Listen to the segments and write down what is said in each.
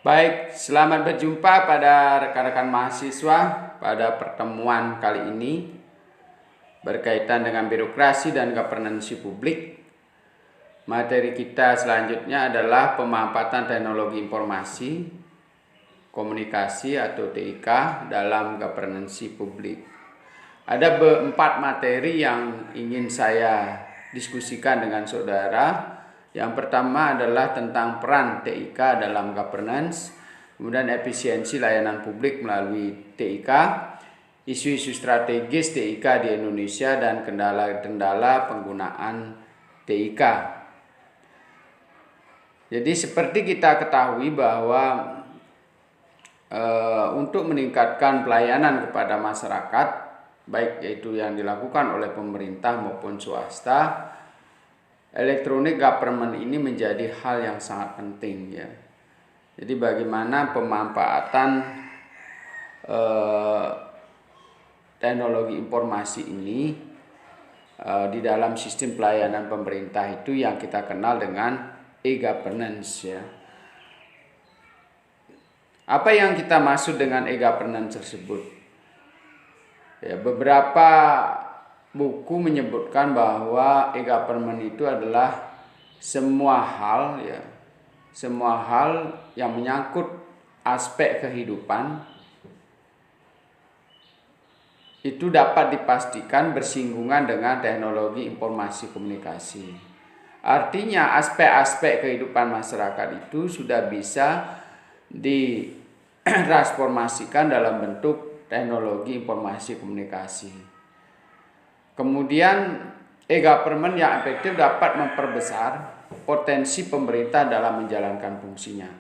Baik, selamat berjumpa pada rekan-rekan mahasiswa pada pertemuan kali ini berkaitan dengan birokrasi dan governance publik. Materi kita selanjutnya adalah pemanfaatan teknologi informasi komunikasi atau TIK dalam governance publik. Ada 4 materi yang ingin saya diskusikan dengan saudara. Yang pertama adalah tentang peran TIK dalam governance, kemudian efisiensi layanan publik melalui TIK, isu-isu strategis TIK di Indonesia, dan kendala-kendala penggunaan TIK. Jadi seperti kita ketahui bahwa untuk meningkatkan pelayanan kepada masyarakat, baik yaitu yang dilakukan oleh pemerintah maupun swasta, electronic government ini menjadi hal yang sangat penting ya. Jadi bagaimana pemanfaatan teknologi informasi ini di dalam sistem pelayanan pemerintah itu yang kita kenal dengan e-governance ya. Apa yang kita maksud dengan e-governance tersebut? Ya, beberapa buku menyebutkan bahwa e-government itu adalah semua hal yang menyangkut aspek kehidupan itu dapat dipastikan bersinggungan dengan teknologi informasi komunikasi. Artinya aspek-aspek kehidupan masyarakat itu sudah bisa ditransformasikan dalam bentuk teknologi informasi komunikasi. Kemudian e-government yang efektif dapat memperbesar potensi pemerintah dalam menjalankan fungsinya.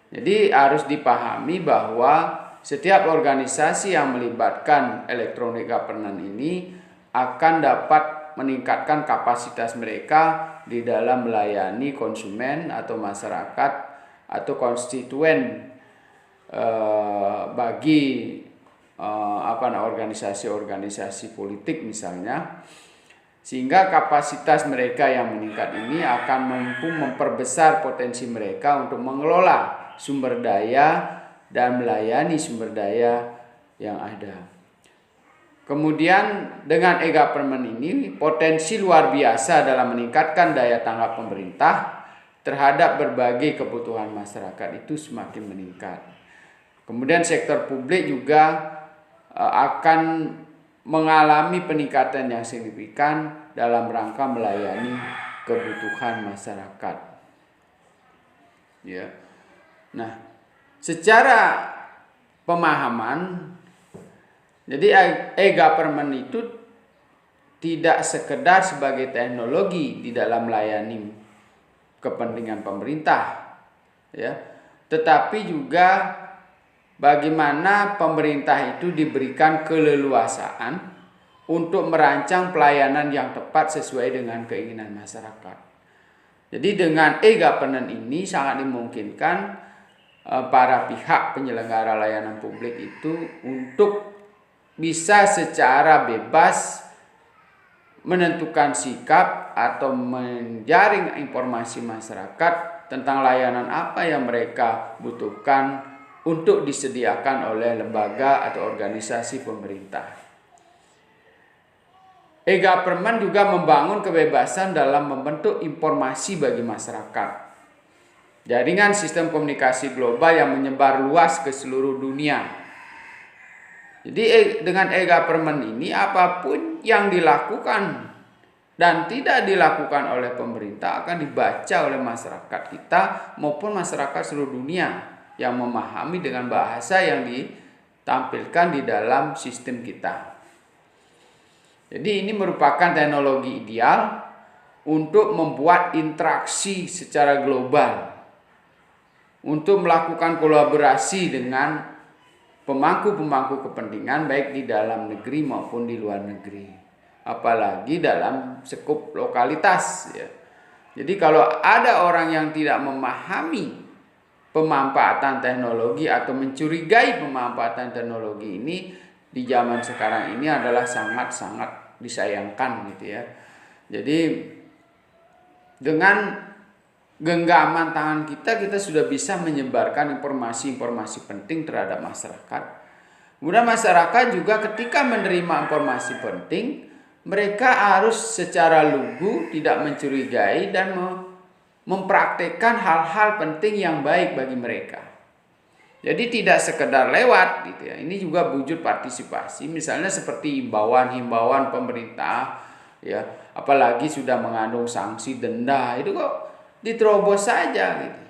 Jadi harus dipahami bahwa setiap organisasi yang melibatkan electronic governance ini akan dapat meningkatkan kapasitas mereka di dalam melayani konsumen atau masyarakat atau konstituen bagi organisasi-organisasi politik misalnya, sehingga kapasitas mereka yang meningkat ini akan mampu memperbesar potensi mereka untuk mengelola sumber daya dan melayani sumber daya yang ada. Kemudian dengan e-government ini potensi luar biasa dalam meningkatkan daya tanggap pemerintah terhadap berbagai kebutuhan masyarakat itu semakin meningkat. Kemudian sektor publik juga akan mengalami peningkatan yang signifikan dalam rangka melayani kebutuhan masyarakat. Ya. Nah, secara pemahaman, jadi e-government itu tidak sekedar sebagai teknologi di dalam melayani kepentingan pemerintah, ya, tetapi juga bagaimana pemerintah itu diberikan keleluasaan untuk merancang pelayanan yang tepat sesuai dengan keinginan masyarakat. Jadi dengan e-governance ini sangat dimungkinkan para pihak penyelenggara layanan publik itu untuk bisa secara bebas menentukan sikap atau menjaring informasi masyarakat tentang layanan apa yang mereka butuhkan untuk disediakan oleh lembaga atau organisasi pemerintah. E-government juga membangun kebebasan dalam membentuk informasi bagi masyarakat. Jaringan sistem komunikasi global yang menyebar luas ke seluruh dunia. Jadi dengan e-government ini apapun yang dilakukan dan tidak dilakukan oleh pemerintah akan dibaca oleh masyarakat kita maupun masyarakat seluruh dunia yang memahami dengan bahasa yang ditampilkan di dalam sistem kita. Jadi ini merupakan teknologi ideal untuk membuat interaksi secara global, untuk melakukan kolaborasi dengan pemangku-pemangku kepentingan baik di dalam negeri maupun di luar negeri, apalagi dalam skup lokalitas ya. Jadi kalau ada orang yang tidak memahami pemanfaatan teknologi atau mencurigai pemanfaatan teknologi ini di zaman sekarang ini adalah sangat-sangat disayangkan gitu ya. Jadi dengan genggaman tangan kita sudah bisa menyebarkan informasi-informasi penting terhadap masyarakat. Kemudian masyarakat juga ketika menerima informasi penting, mereka harus secara lugu, tidak mencurigai dan mempraktekkan hal-hal penting yang baik bagi mereka. Jadi tidak sekedar lewat gitu ya. Ini juga wujud partisipasi, misalnya seperti himbauan-himbauan pemerintah ya, apalagi sudah mengandung sanksi denda, itu kok diterobos saja gitu.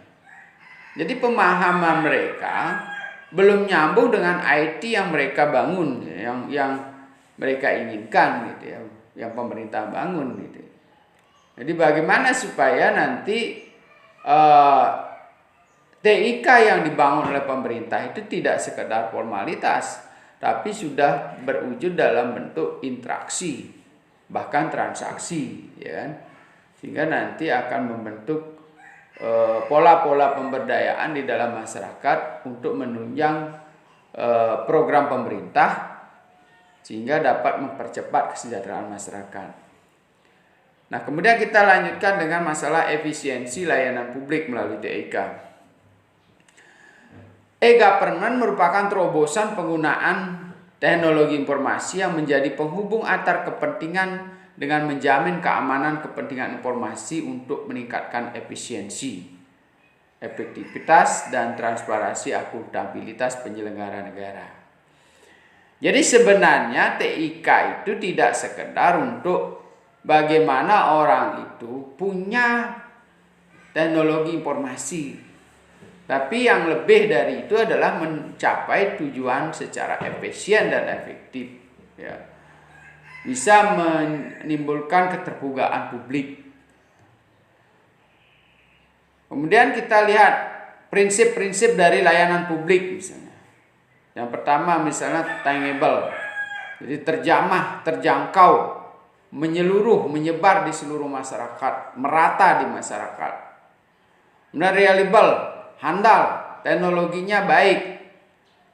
Jadi pemahaman mereka belum nyambung dengan IT yang mereka bangun, yang mereka inginkan gitu ya, yang pemerintah bangun gitu. Jadi bagaimana supaya nanti TIK yang dibangun oleh pemerintah itu tidak sekedar formalitas, tapi sudah berwujud dalam bentuk interaksi, bahkan transaksi, ya kan? Sehingga nanti akan membentuk pola-pola pemberdayaan di dalam masyarakat untuk menunjang program pemerintah sehingga dapat mempercepat kesejahteraan masyarakat. Nah, kemudian kita lanjutkan dengan masalah efisiensi layanan publik melalui TIK. E-government merupakan terobosan penggunaan teknologi informasi yang menjadi penghubung antar kepentingan dengan menjamin keamanan kepentingan informasi untuk meningkatkan efisiensi, efektivitas, dan transparansi akuntabilitas penyelenggara negara. Jadi sebenarnya TIK itu tidak sekedar untuk bagaimana orang itu punya teknologi informasi, tapi yang lebih dari itu adalah mencapai tujuan secara efisien dan efektif, ya. Bisa menimbulkan keterbukaan publik. Kemudian kita lihat prinsip-prinsip dari layanan publik misalnya. Yang pertama misalnya tangible, jadi terjamah, terjangkau, menyeluruh, menyebar di seluruh masyarakat, merata di masyarakat. Kemudian reliable, handal, teknologinya baik,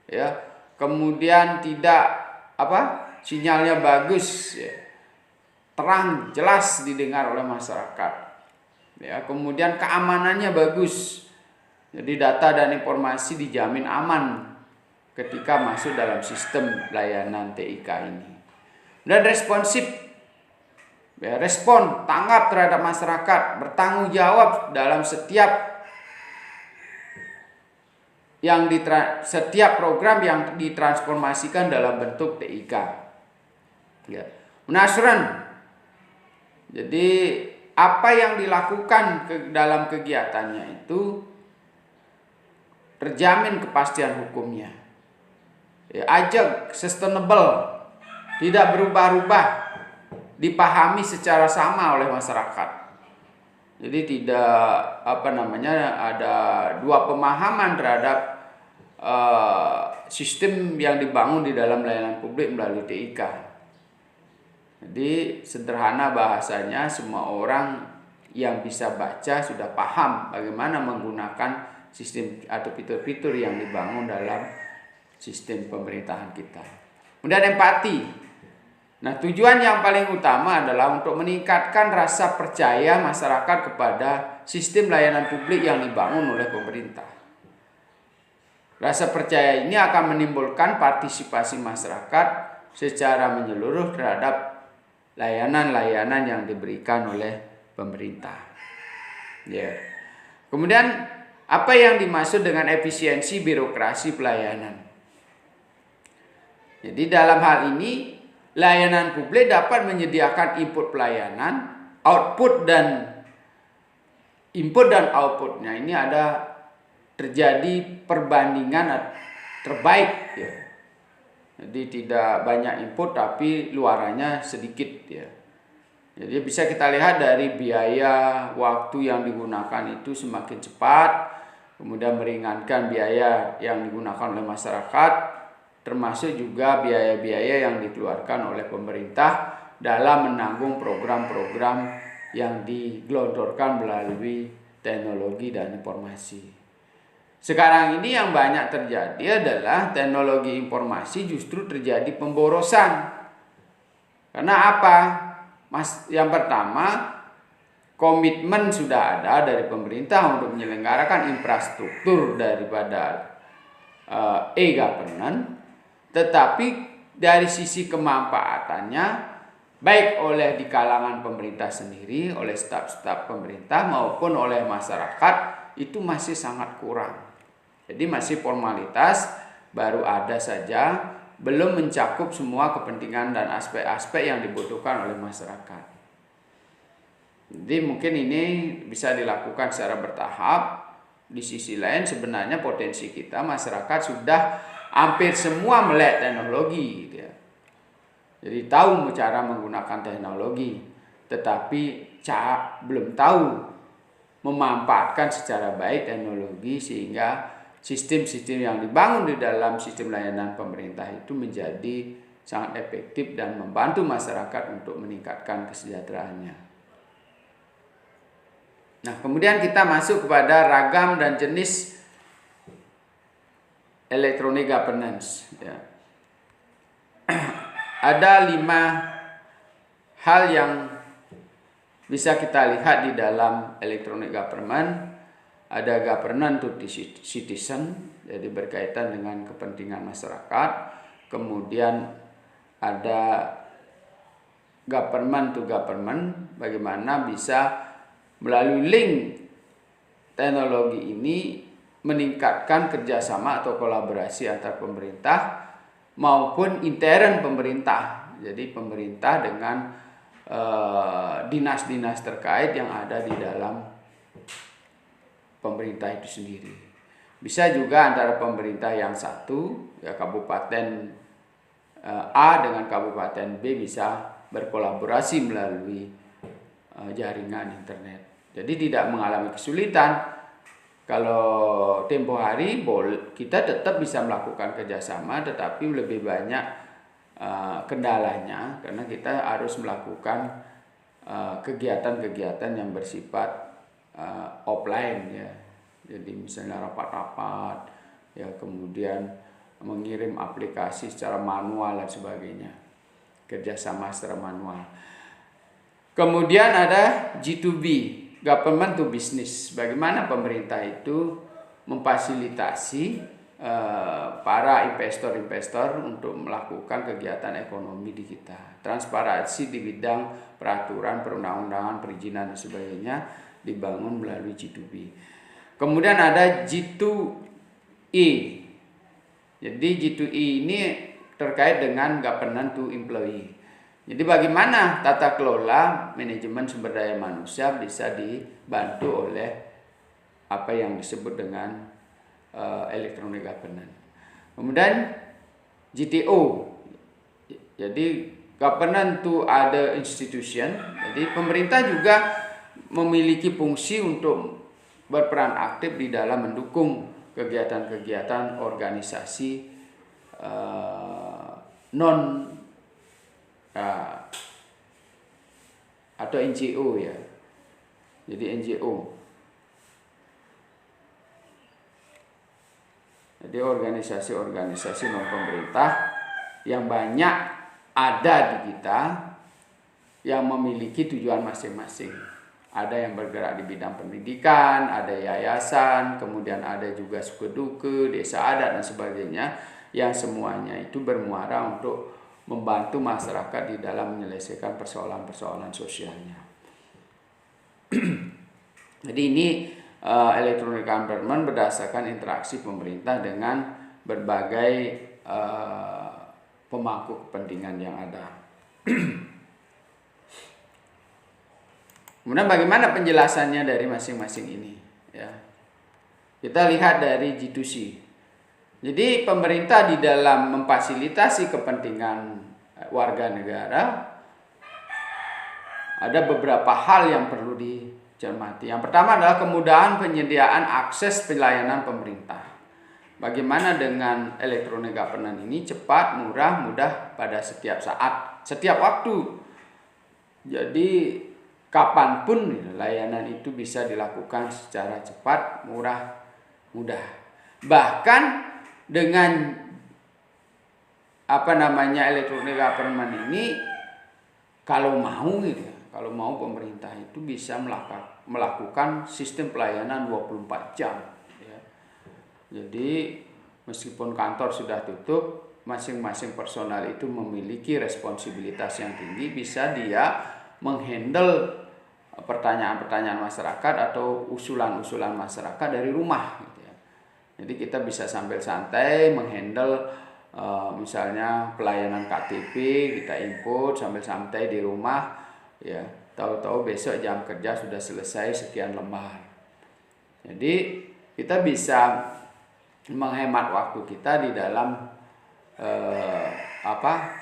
ya. Kemudian tidak sinyalnya bagus, ya. Terang, jelas didengar oleh masyarakat, ya. Kemudian keamanannya bagus, jadi data dan informasi dijamin aman ketika masuk dalam sistem layanan TIK ini. Dan responsif, ya, respon, tanggap terhadap masyarakat, bertanggung jawab dalam setiap program yang ditransformasikan dalam bentuk TIK. Ya. Munasran. Jadi apa yang dilakukan dalam kegiatannya itu terjamin kepastian hukumnya. Ya, ajak, sustainable, tidak berubah-ubah, dipahami secara sama oleh masyarakat. Jadi tidak ada dua pemahaman terhadap sistem yang dibangun di dalam layanan publik melalui TIK. Jadi sederhana bahasanya, semua orang yang bisa baca sudah paham bagaimana menggunakan sistem atau fitur-fitur yang dibangun dalam sistem pemerintahan kita. Kemudian empati. Nah, tujuan yang paling utama adalah untuk meningkatkan rasa percaya masyarakat kepada sistem layanan publik yang dibangun oleh pemerintah. Rasa percaya ini akan menimbulkan partisipasi masyarakat secara menyeluruh terhadap layanan-layanan yang diberikan oleh pemerintah. Ya. Kemudian apa yang dimaksud dengan efisiensi birokrasi pelayanan? Jadi dalam hal ini layanan publik dapat menyediakan input pelayanan, output dan outputnya ini ada terjadi perbandingan terbaik, ya. Jadi tidak banyak input tapi luarannya sedikit, ya. Jadi bisa kita lihat dari biaya waktu yang digunakan itu semakin cepat, kemudian meringankan biaya yang digunakan oleh masyarakat, termasuk juga biaya-biaya yang dikeluarkan oleh pemerintah dalam menanggung program-program yang digelontorkan melalui teknologi dan informasi. Sekarang ini yang banyak terjadi adalah teknologi informasi justru terjadi pemborosan. Karena apa? Yang pertama, komitmen sudah ada dari pemerintah untuk menyelenggarakan infrastruktur daripada e-governance, tetapi dari sisi kemanfaatannya baik oleh di kalangan pemerintah sendiri, oleh staf-staf pemerintah maupun oleh masyarakat itu masih sangat kurang. Jadi masih formalitas, baru ada saja, belum mencakup semua kepentingan dan aspek-aspek yang dibutuhkan oleh masyarakat. Jadi mungkin ini bisa dilakukan secara bertahap. Di sisi lain sebenarnya potensi kita masyarakat sudah hampir semua melek teknologi gitu ya. Jadi tahu cara menggunakan teknologi, tetapi belum tahu memanfaatkan secara baik teknologi sehingga sistem-sistem yang dibangun di dalam sistem layanan pemerintah itu menjadi sangat efektif dan membantu masyarakat untuk meningkatkan kesejahteraannya. Nah, kemudian kita masuk kepada ragam dan jenis electronic governance. Ya. Ada 5 hal yang bisa kita lihat di dalam electronic government. Ada governance to citizen, jadi berkaitan dengan kepentingan masyarakat. Kemudian ada government to government, bagaimana bisa melalui link teknologi ini meningkatkan kerjasama atau kolaborasi antar pemerintah maupun intern pemerintah. Jadi pemerintah dengan dinas-dinas terkait yang ada di dalam pemerintah itu sendiri. Bisa juga antara pemerintah yang satu, ya kabupaten A dengan kabupaten B bisa berkolaborasi melalui jaringan internet. Jadi tidak mengalami kesulitan. Kalau tempo hari kita tetap bisa melakukan kerjasama, tetapi lebih banyak kendalanya karena kita harus melakukan kegiatan-kegiatan yang bersifat offline ya. Jadi misalnya rapat-rapat ya, kemudian mengirim aplikasi secara manual dan sebagainya, kerjasama secara manual. Kemudian ada G2B, government to business. Bagaimana pemerintah itu memfasilitasi para investor-investor untuk melakukan kegiatan ekonomi di kita. Transparansi di bidang peraturan, perundang-undangan, perizinan dan sebagainya dibangun melalui G2B. Kemudian ada G2E. Jadi G2E ini terkait dengan governance to employee. Jadi bagaimana tata kelola manajemen sumber daya manusia bisa dibantu oleh apa yang disebut dengan electronic governance. Kemudian GTO. Jadi governance to other institution. Jadi pemerintah juga memiliki fungsi untuk berperan aktif di dalam mendukung kegiatan-kegiatan organisasi non atau NGO ya. Jadi NGO. Jadi organisasi-organisasi non pemerintah yang banyak ada di kita yang memiliki tujuan masing-masing. Ada yang bergerak di bidang pendidikan, ada yayasan, kemudian ada juga suku-duku, desa adat dan sebagainya, yang semuanya itu bermuara untuk membantu masyarakat di dalam menyelesaikan persoalan-persoalan sosialnya. Jadi ini electronic government berdasarkan interaksi pemerintah dengan berbagai pemangku kepentingan yang ada. Kemudian bagaimana penjelasannya dari masing-masing ini? Ya. Kita lihat dari G2C. Jadi pemerintah di dalam memfasilitasi kepentingan warga negara ada beberapa hal yang perlu dicermati. Yang pertama adalah kemudahan penyediaan akses pelayanan pemerintah. Bagaimana dengan electronic governance ini cepat, murah, mudah pada setiap saat, setiap waktu. Jadi kapanpun layanan itu bisa dilakukan secara cepat, murah, mudah. Bahkan dengan electronic government ini kalau mau gitu, kalau mau pemerintah itu bisa melakukan sistem pelayanan 24 jam. Ya. Jadi meskipun kantor sudah tutup, masing-masing personal itu memiliki responsibilitas yang tinggi, bisa dia menghandle pertanyaan-pertanyaan masyarakat atau usulan-usulan masyarakat dari rumah. Gitu ya. Jadi kita bisa sambil santai menghandle misalnya pelayanan KTP, kita input sambil santai di rumah, ya tahu-tahu besok jam kerja sudah selesai sekian lembar. Jadi kita bisa menghemat waktu kita di dalam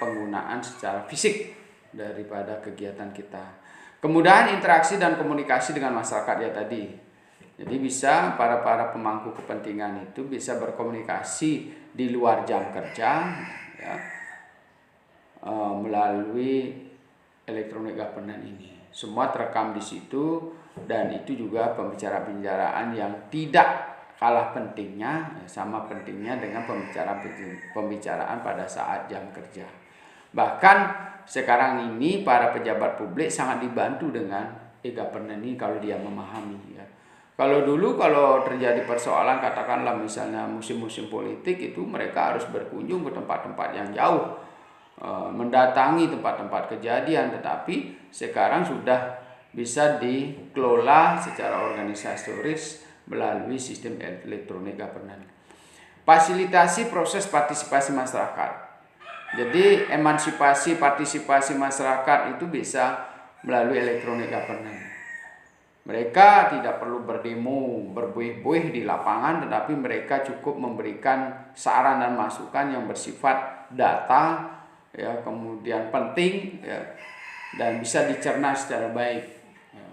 penggunaan secara fisik daripada kegiatan kita. Kemudahan interaksi dan komunikasi dengan masyarakat ya tadi. Jadi bisa para pemangku kepentingan itu bisa berkomunikasi di luar jam kerja, ya, melalui electronic governance ini. Semua terekam di situ, dan itu juga pembicaraan yang tidak kalah pentingnya, sama pentingnya dengan pembicaraan pada saat jam kerja. Bahkan sekarang ini para pejabat publik sangat dibantu dengan e-governance ini kalau dia memahami. Ya. Kalau dulu kalau terjadi persoalan, katakanlah misalnya musim-musim politik, itu mereka harus berkunjung ke tempat-tempat yang jauh, mendatangi tempat-tempat kejadian. Tetapi sekarang sudah bisa dikelola secara organisatoris melalui sistem elektronik governance. Fasilitasi proses partisipasi masyarakat. Jadi emansipasi partisipasi masyarakat itu bisa melalui elektronik governance. Mereka tidak perlu berdemo, berbuih-buih di lapangan, tetapi mereka cukup memberikan saran dan masukan yang bersifat data, ya, kemudian penting, ya, dan bisa dicerna secara baik. Ya.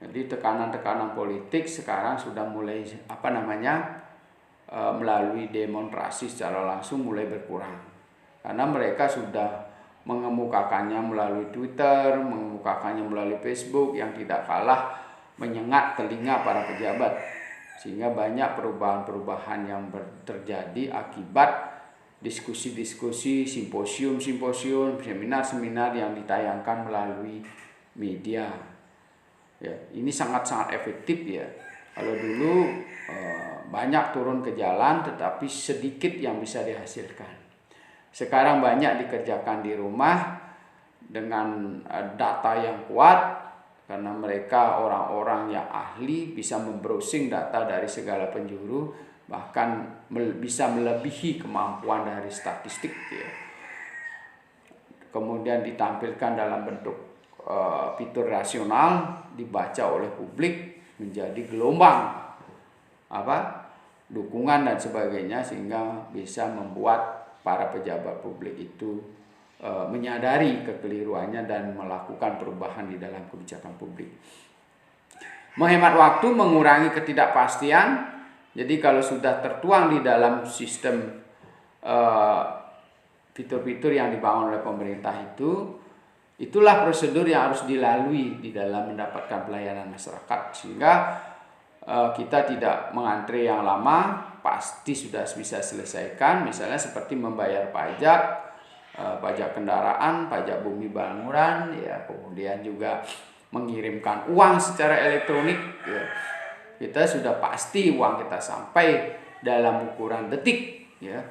Jadi tekanan-tekanan politik sekarang sudah mulai melalui demonstrasi secara langsung mulai berkurang, karena mereka sudah mengemukakannya melalui Twitter, mengemukakannya melalui Facebook yang tidak kalah menyengat telinga para pejabat. Sehingga banyak perubahan-perubahan yang terjadi akibat diskusi-diskusi, simposium-simposium, seminar-seminar yang ditayangkan melalui media. Ya, ini sangat-sangat efektif ya. Kalau dulu banyak turun ke jalan tetapi sedikit yang bisa dihasilkan. Sekarang banyak dikerjakan di rumah dengan data yang kuat, karena mereka orang-orang yang ahli bisa membrowsing data dari segala penjuru, bahkan bisa melebihi kemampuan dari statistik. Ya. Kemudian ditampilkan dalam bentuk fitur rasional, dibaca oleh publik menjadi gelombang dukungan dan sebagainya, sehingga bisa membuat para pejabat publik itu menyadari kekeliruannya dan melakukan perubahan di dalam kebijakan publik. Menghemat waktu, mengurangi ketidakpastian. Jadi kalau sudah tertuang di dalam sistem fitur-fitur yang dibangun oleh pemerintah itu, itulah prosedur yang harus dilalui di dalam mendapatkan pelayanan masyarakat, sehingga kita tidak mengantre yang lama, pasti sudah bisa selesaikan. Misalnya seperti membayar pajak, pajak kendaraan, pajak bumi bangunan, ya, kemudian juga mengirimkan uang secara elektronik. Ya. Kita sudah pasti uang kita sampai dalam ukuran detik. Ya.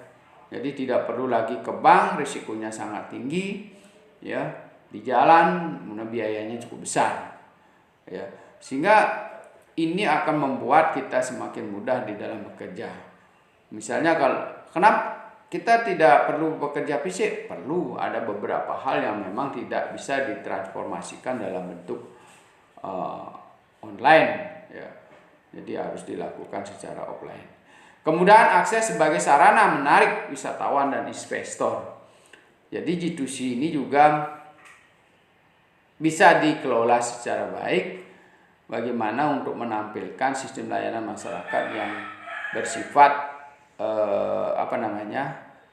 Jadi tidak perlu lagi ke bank, risikonya sangat tinggi. Ya. Di jalan, biayanya cukup besar. Ya. Sehingga ini akan membuat kita semakin mudah di dalam bekerja. Misalnya kenapa kita tidak perlu bekerja fisik? Perlu, ada beberapa hal yang memang tidak bisa ditransformasikan dalam bentuk online. Ya. Jadi harus dilakukan secara offline. Kemudian akses sebagai sarana menarik wisatawan dan investor. Jadi G2C ini juga bisa dikelola secara baik. Bagaimana untuk menampilkan sistem layanan masyarakat yang bersifat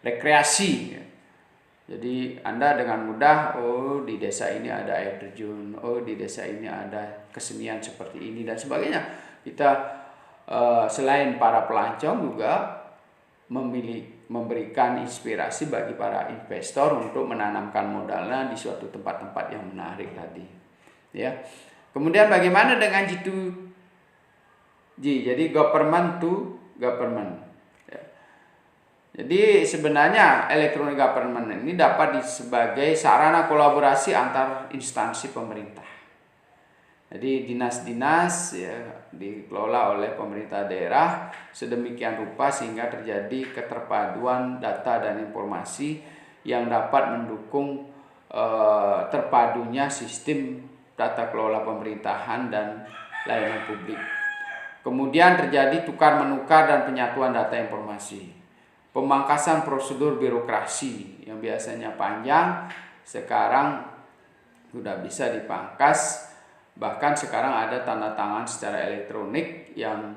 rekreasi. Jadi Anda dengan mudah, di desa ini ada air terjun, di desa ini ada kesenian seperti ini dan sebagainya. Kita selain para pelancong juga memberikan inspirasi bagi para investor untuk menanamkan modalnya di suatu tempat-tempat yang menarik tadi. Ya. Kemudian bagaimana dengan G2G? Jadi government to government. Ya. Jadi sebenarnya electronic government ini dapat sebagai sarana kolaborasi antar instansi pemerintah. Jadi dinas-dinas ya dikelola oleh pemerintah daerah sedemikian rupa sehingga terjadi keterpaduan data dan informasi yang dapat mendukung terpadunya sistem tata kelola pemerintahan dan layanan publik. Kemudian terjadi tukar-menukar dan penyatuan data informasi. Pemangkasan prosedur birokrasi yang biasanya panjang sekarang sudah bisa dipangkas. Bahkan sekarang ada tanda tangan secara elektronik yang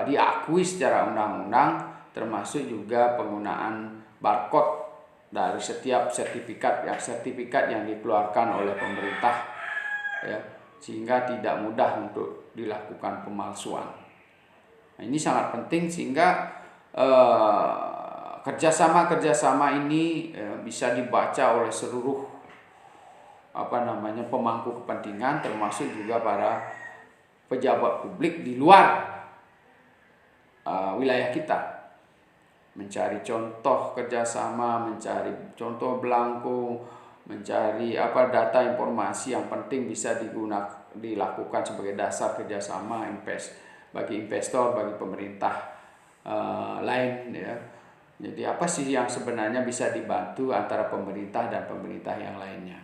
diakui secara undang-undang, termasuk juga penggunaan barcode dari setiap sertifikat yang dikeluarkan oleh pemerintah, ya, sehingga tidak mudah untuk dilakukan pemalsuan. Nah, ini sangat penting sehingga kerjasama ini bisa dibaca oleh seluruh pemangku kepentingan, termasuk juga para pejabat publik di luar wilayah kita, mencari contoh kerjasama, mencari contoh belangko, mencari data informasi yang penting bisa dilakukan sebagai dasar kerjasama bagi investor, bagi pemerintah lain, ya. Jadi apa sih yang sebenarnya bisa dibantu antara pemerintah dan pemerintah yang lainnya?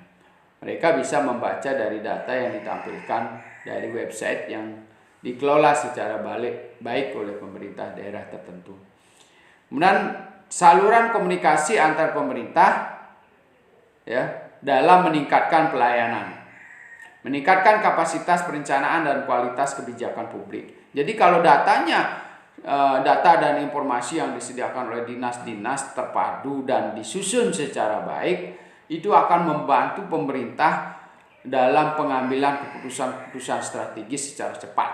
Mereka bisa membaca dari data yang ditampilkan dari website yang dikelola secara baik oleh pemerintah daerah tertentu. Kemudian saluran komunikasi antar pemerintah ya dalam meningkatkan pelayanan, meningkatkan kapasitas perencanaan dan kualitas kebijakan publik. Jadi kalau data dan informasi yang disediakan oleh dinas-dinas terpadu dan disusun secara baik, itu akan membantu pemerintah dalam pengambilan keputusan-keputusan strategis secara cepat.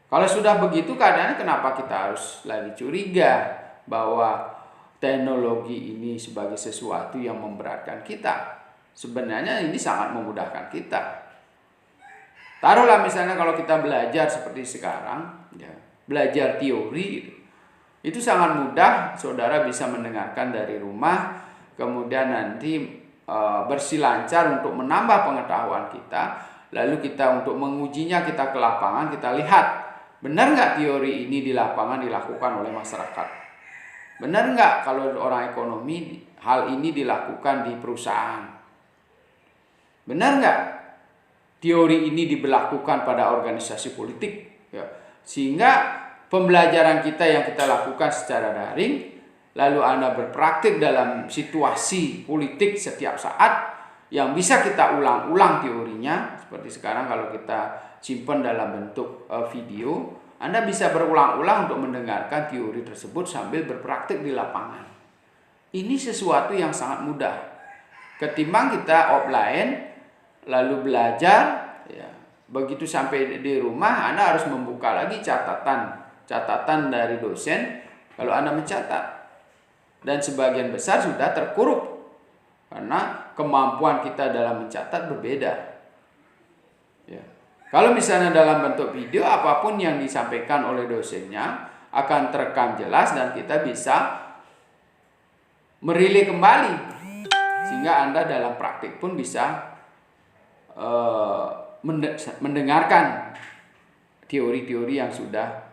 Kalau sudah begitu keadaannya, kenapa kita harus lagi curiga bahwa teknologi ini sebagai sesuatu yang memberatkan kita? Sebenarnya ini sangat memudahkan kita. Taruhlah misalnya kalau kita belajar seperti sekarang, ya, belajar teori, itu sangat mudah, saudara bisa mendengarkan dari rumah, kemudian nanti bersilancar untuk menambah pengetahuan kita, lalu kita untuk mengujinya kita ke lapangan, kita lihat benar nggak teori ini di lapangan dilakukan oleh masyarakat, benar nggak kalau orang ekonomi hal ini dilakukan di perusahaan, benar nggak teori ini diberlakukan pada organisasi politik, ya. Sehingga pembelajaran kita yang kita lakukan secara daring, lalu Anda berpraktik dalam situasi politik setiap saat yang bisa kita ulang-ulang teorinya. Seperti sekarang kalau kita simpan dalam bentuk video, Anda bisa berulang-ulang untuk mendengarkan teori tersebut sambil berpraktik di lapangan. Ini sesuatu yang sangat mudah. Ketimbang kita offline, lalu belajar, ya, begitu sampai di rumah Anda harus membuka lagi catatan dari dosen kalau Anda mencatat. Dan sebagian besar sudah terkurup karena kemampuan kita dalam mencatat berbeda. Ya. Kalau misalnya dalam bentuk video, apapun yang disampaikan oleh dosennya akan terekam jelas dan kita bisa merilai kembali, sehingga Anda dalam praktik pun bisa mendengarkan teori-teori yang sudah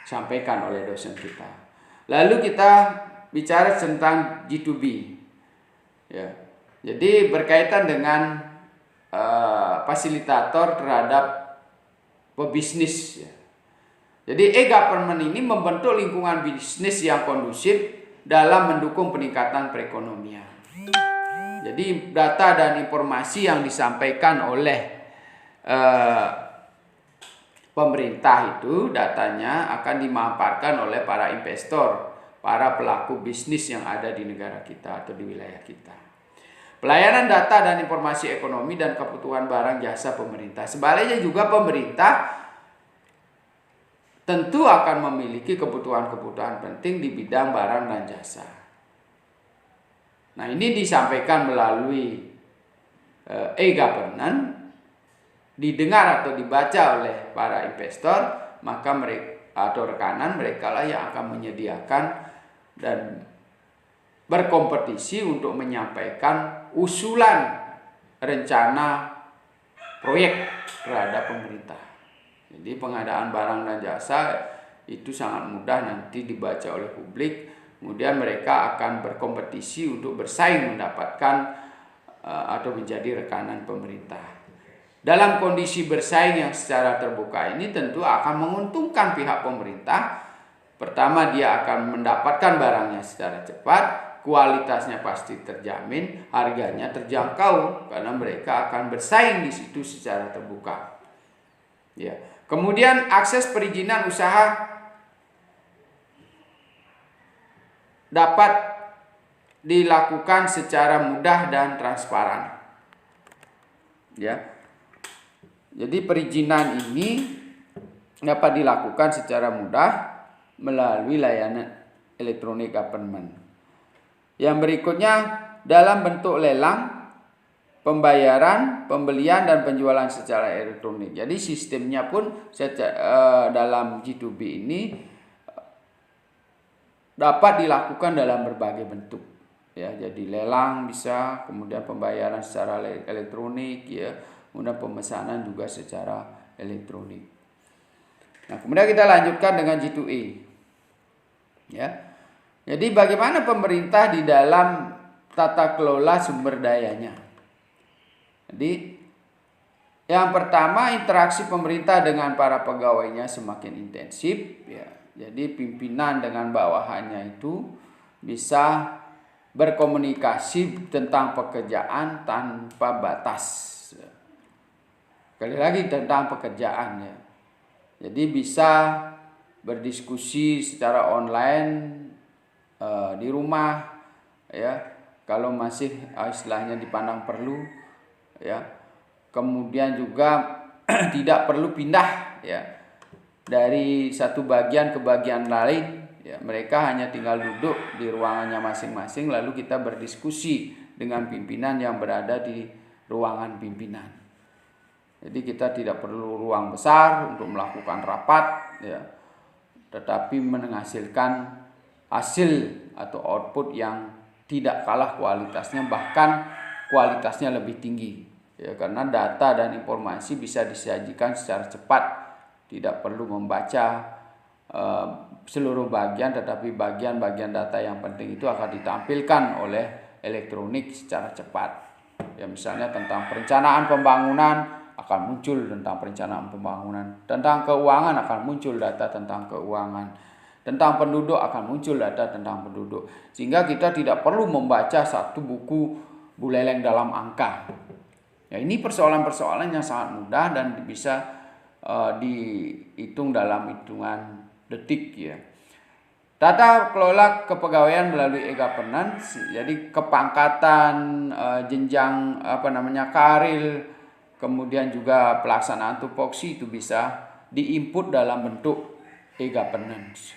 disampaikan oleh dosen kita. Lalu kita bicara tentang G2B, ya. Jadi berkaitan dengan fasilitator terhadap pebisnis, ya. Jadi e-government ini membentuk lingkungan bisnis yang kondusif dalam mendukung peningkatan perekonomian. Jadi data dan informasi yang disampaikan oleh pemerintah itu, datanya akan dimanfaatkan oleh para investor, para pelaku bisnis yang ada di negara kita atau di wilayah kita. Pelayanan data dan informasi ekonomi dan kebutuhan barang jasa pemerintah. Sebaliknya juga pemerintah tentu akan memiliki kebutuhan-kebutuhan penting di bidang barang dan jasa. Nah, ini disampaikan melalui e-governance, didengar atau dibaca oleh para investor, maka mereka atau rekanan mereka lah yang akan menyediakan dan berkompetisi untuk menyampaikan usulan rencana proyek terhadap pemerintah. Jadi pengadaan barang dan jasa itu sangat mudah nanti dibaca oleh publik, kemudian mereka akan berkompetisi untuk bersaing mendapatkan atau menjadi rekanan pemerintah. Dalam kondisi bersaing yang secara terbuka ini tentu akan menguntungkan pihak pemerintah. Pertama, dia akan mendapatkan barangnya secara cepat, kualitasnya pasti terjamin, harganya terjangkau karena mereka akan bersaing di situ secara terbuka. Ya. Kemudian akses perizinan usaha dapat dilakukan secara mudah dan transparan. Ya. Jadi perizinan ini dapat dilakukan secara mudah melalui layanan elektronik government. Yang berikutnya dalam bentuk lelang, pembayaran, pembelian dan penjualan secara elektronik. Jadi sistemnya pun dalam G2B ini dapat dilakukan dalam berbagai bentuk. Ya, jadi lelang bisa, kemudian pembayaran secara elektronik, ya, kemudian pemesanan juga secara elektronik. Nah, kemudian kita lanjutkan dengan G2E. Ya. Jadi bagaimana pemerintah di dalam tata kelola sumber dayanya? Jadi yang pertama, interaksi pemerintah dengan para pegawainya semakin intensif, ya. Jadi pimpinan dengan bawahannya itu bisa berkomunikasi tentang pekerjaan tanpa batas. Sekali lagi tentang pekerjaan, ya. Jadi bisa berdiskusi secara online di rumah, ya. Kalau masih istilahnya dipandang perlu, ya. Kemudian juga tidak perlu pindah, ya, dari satu bagian ke bagian lain, ya. Mereka hanya tinggal duduk di ruangannya masing-masing, lalu kita berdiskusi dengan pimpinan yang berada di ruangan pimpinan. Jadi kita tidak perlu ruang besar untuk melakukan rapat, ya, tetapi menghasilkan hasil atau output yang tidak kalah kualitasnya, bahkan kualitasnya lebih tinggi. Ya, karena data dan informasi bisa disajikan secara cepat, tidak perlu membaca seluruh bagian, tetapi bagian-bagian data yang penting itu akan ditampilkan oleh elektronik secara cepat. Ya, misalnya tentang perencanaan pembangunan akan muncul tentang perencanaan pembangunan, tentang keuangan akan muncul data tentang keuangan, tentang penduduk akan muncul data tentang penduduk, sehingga kita tidak perlu membaca satu buku buleleng dalam angka. Ya, ini persoalan-persoalan yang sangat mudah dan bisa dihitung dalam hitungan detik, ya. Tata kelola kepegawaian melalui e-governance, jadi kepangkatan, jenjang karir, kemudian juga pelaksanaan tupoksi itu bisa diinput dalam bentuk e-governance.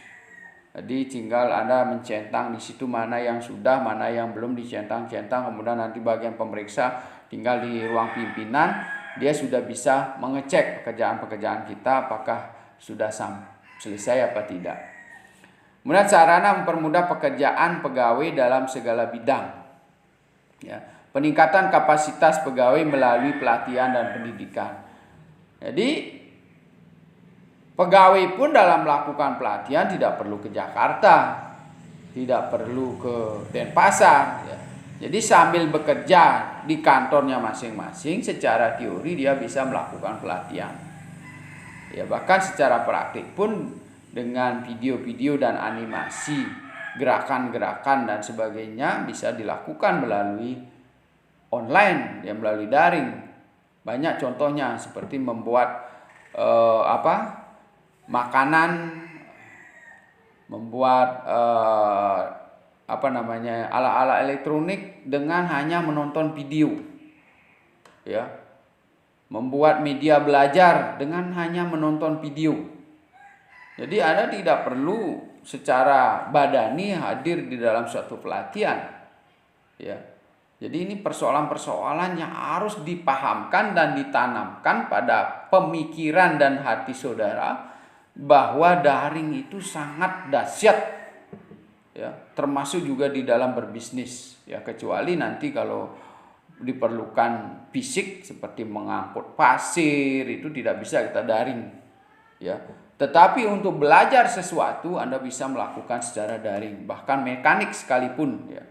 Jadi tinggal Anda mencentang di situ mana yang sudah, mana yang belum dicentang-centang, kemudian nanti bagian pemeriksa tinggal di ruang pimpinan, dia sudah bisa mengecek pekerjaan-pekerjaan kita apakah sudah selesai apa tidak. Kemudian sarana mempermudah pekerjaan pegawai dalam segala bidang. Ya, peningkatan kapasitas pegawai melalui pelatihan dan pendidikan. Jadi pegawai pun dalam melakukan pelatihan tidak perlu ke Jakarta, tidak perlu ke Denpasar, ya. Jadi sambil bekerja di kantornya masing-masing, secara teori dia bisa melakukan pelatihan. Ya, bahkan secara praktik pun dengan video-video dan animasi, gerakan-gerakan dan sebagainya bisa dilakukan melalui online, ya, melalui daring. Banyak contohnya seperti membuat makanan, membuat ala-ala elektronik dengan hanya menonton video, ya, membuat media belajar dengan hanya menonton video. Jadi Anda tidak perlu secara badani hadir di dalam suatu pelatihan. Ya. Jadi ini persoalan-persoalan yang harus dipahamkan dan ditanamkan pada pemikiran dan hati saudara bahwa daring itu sangat dahsyat. Ya, termasuk juga di dalam berbisnis. Ya, kecuali nanti kalau diperlukan fisik seperti mengangkut pasir itu tidak bisa kita daring. Ya. Tetapi untuk belajar sesuatu Anda bisa melakukan secara daring, bahkan mekanik sekalipun ya.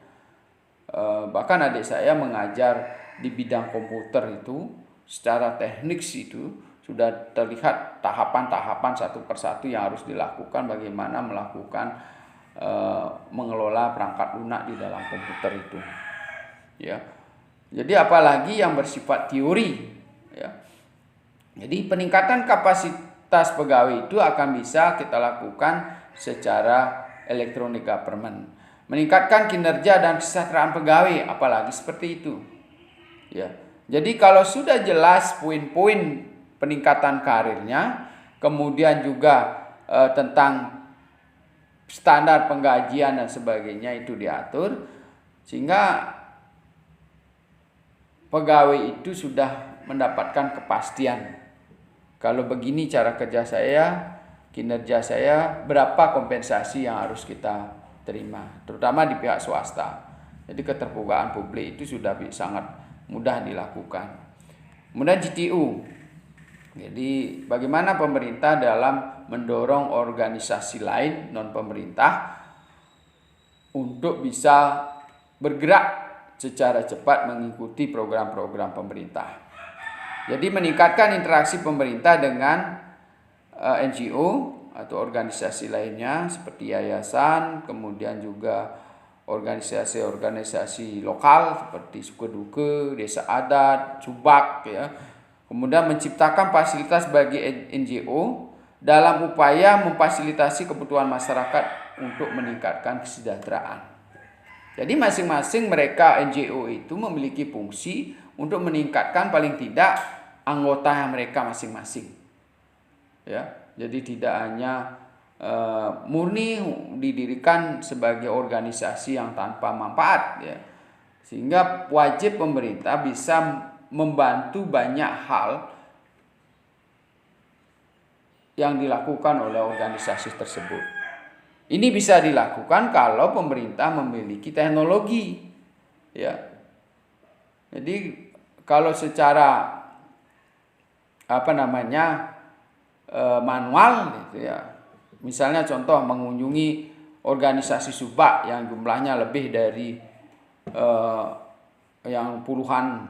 Bahkan adik saya mengajar di bidang komputer itu secara teknik itu sudah terlihat tahapan-tahapan satu persatu yang harus dilakukan bagaimana melakukan mengelola perangkat lunak di dalam komputer itu. Ya. Jadi apalagi yang bersifat teori ya. Jadi peningkatan kapasitas pegawai itu akan bisa kita lakukan secara electronic government. Meningkatkan kinerja dan kesejahteraan pegawai, apalagi seperti itu. Ya. Jadi kalau sudah jelas poin-poin peningkatan karirnya, kemudian juga tentang standar penggajian dan sebagainya itu diatur, sehingga pegawai itu sudah mendapatkan kepastian. Kalau begini cara kerja saya, kinerja saya, berapa kompensasi yang harus kita terima, terutama di pihak swasta. Jadi keterbukaan publik itu sudah sangat mudah dilakukan. Kemudian GTU. Jadi bagaimana pemerintah dalam mendorong organisasi lain non pemerintah untuk bisa bergerak secara cepat mengikuti program-program pemerintah. Jadi meningkatkan interaksi pemerintah dengan NGO atau organisasi lainnya seperti yayasan, kemudian juga organisasi-organisasi lokal seperti Sukeduke, Desa Adat, Subak ya. Kemudian menciptakan fasilitas bagi NGO dalam upaya memfasilitasi kebutuhan masyarakat untuk meningkatkan kesejahteraan. Jadi masing-masing mereka NGO itu memiliki fungsi untuk meningkatkan paling tidak anggota mereka masing-masing. Ya. Jadi tidak hanya murni didirikan sebagai organisasi yang tanpa manfaat ya. Sehingga wajib pemerintah bisa membantu banyak hal yang dilakukan oleh organisasi tersebut. Ini bisa dilakukan kalau pemerintah memiliki teknologi ya. Jadi kalau secara manual gitu ya. Misalnya contoh mengunjungi organisasi Subak yang jumlahnya lebih dari yang puluhan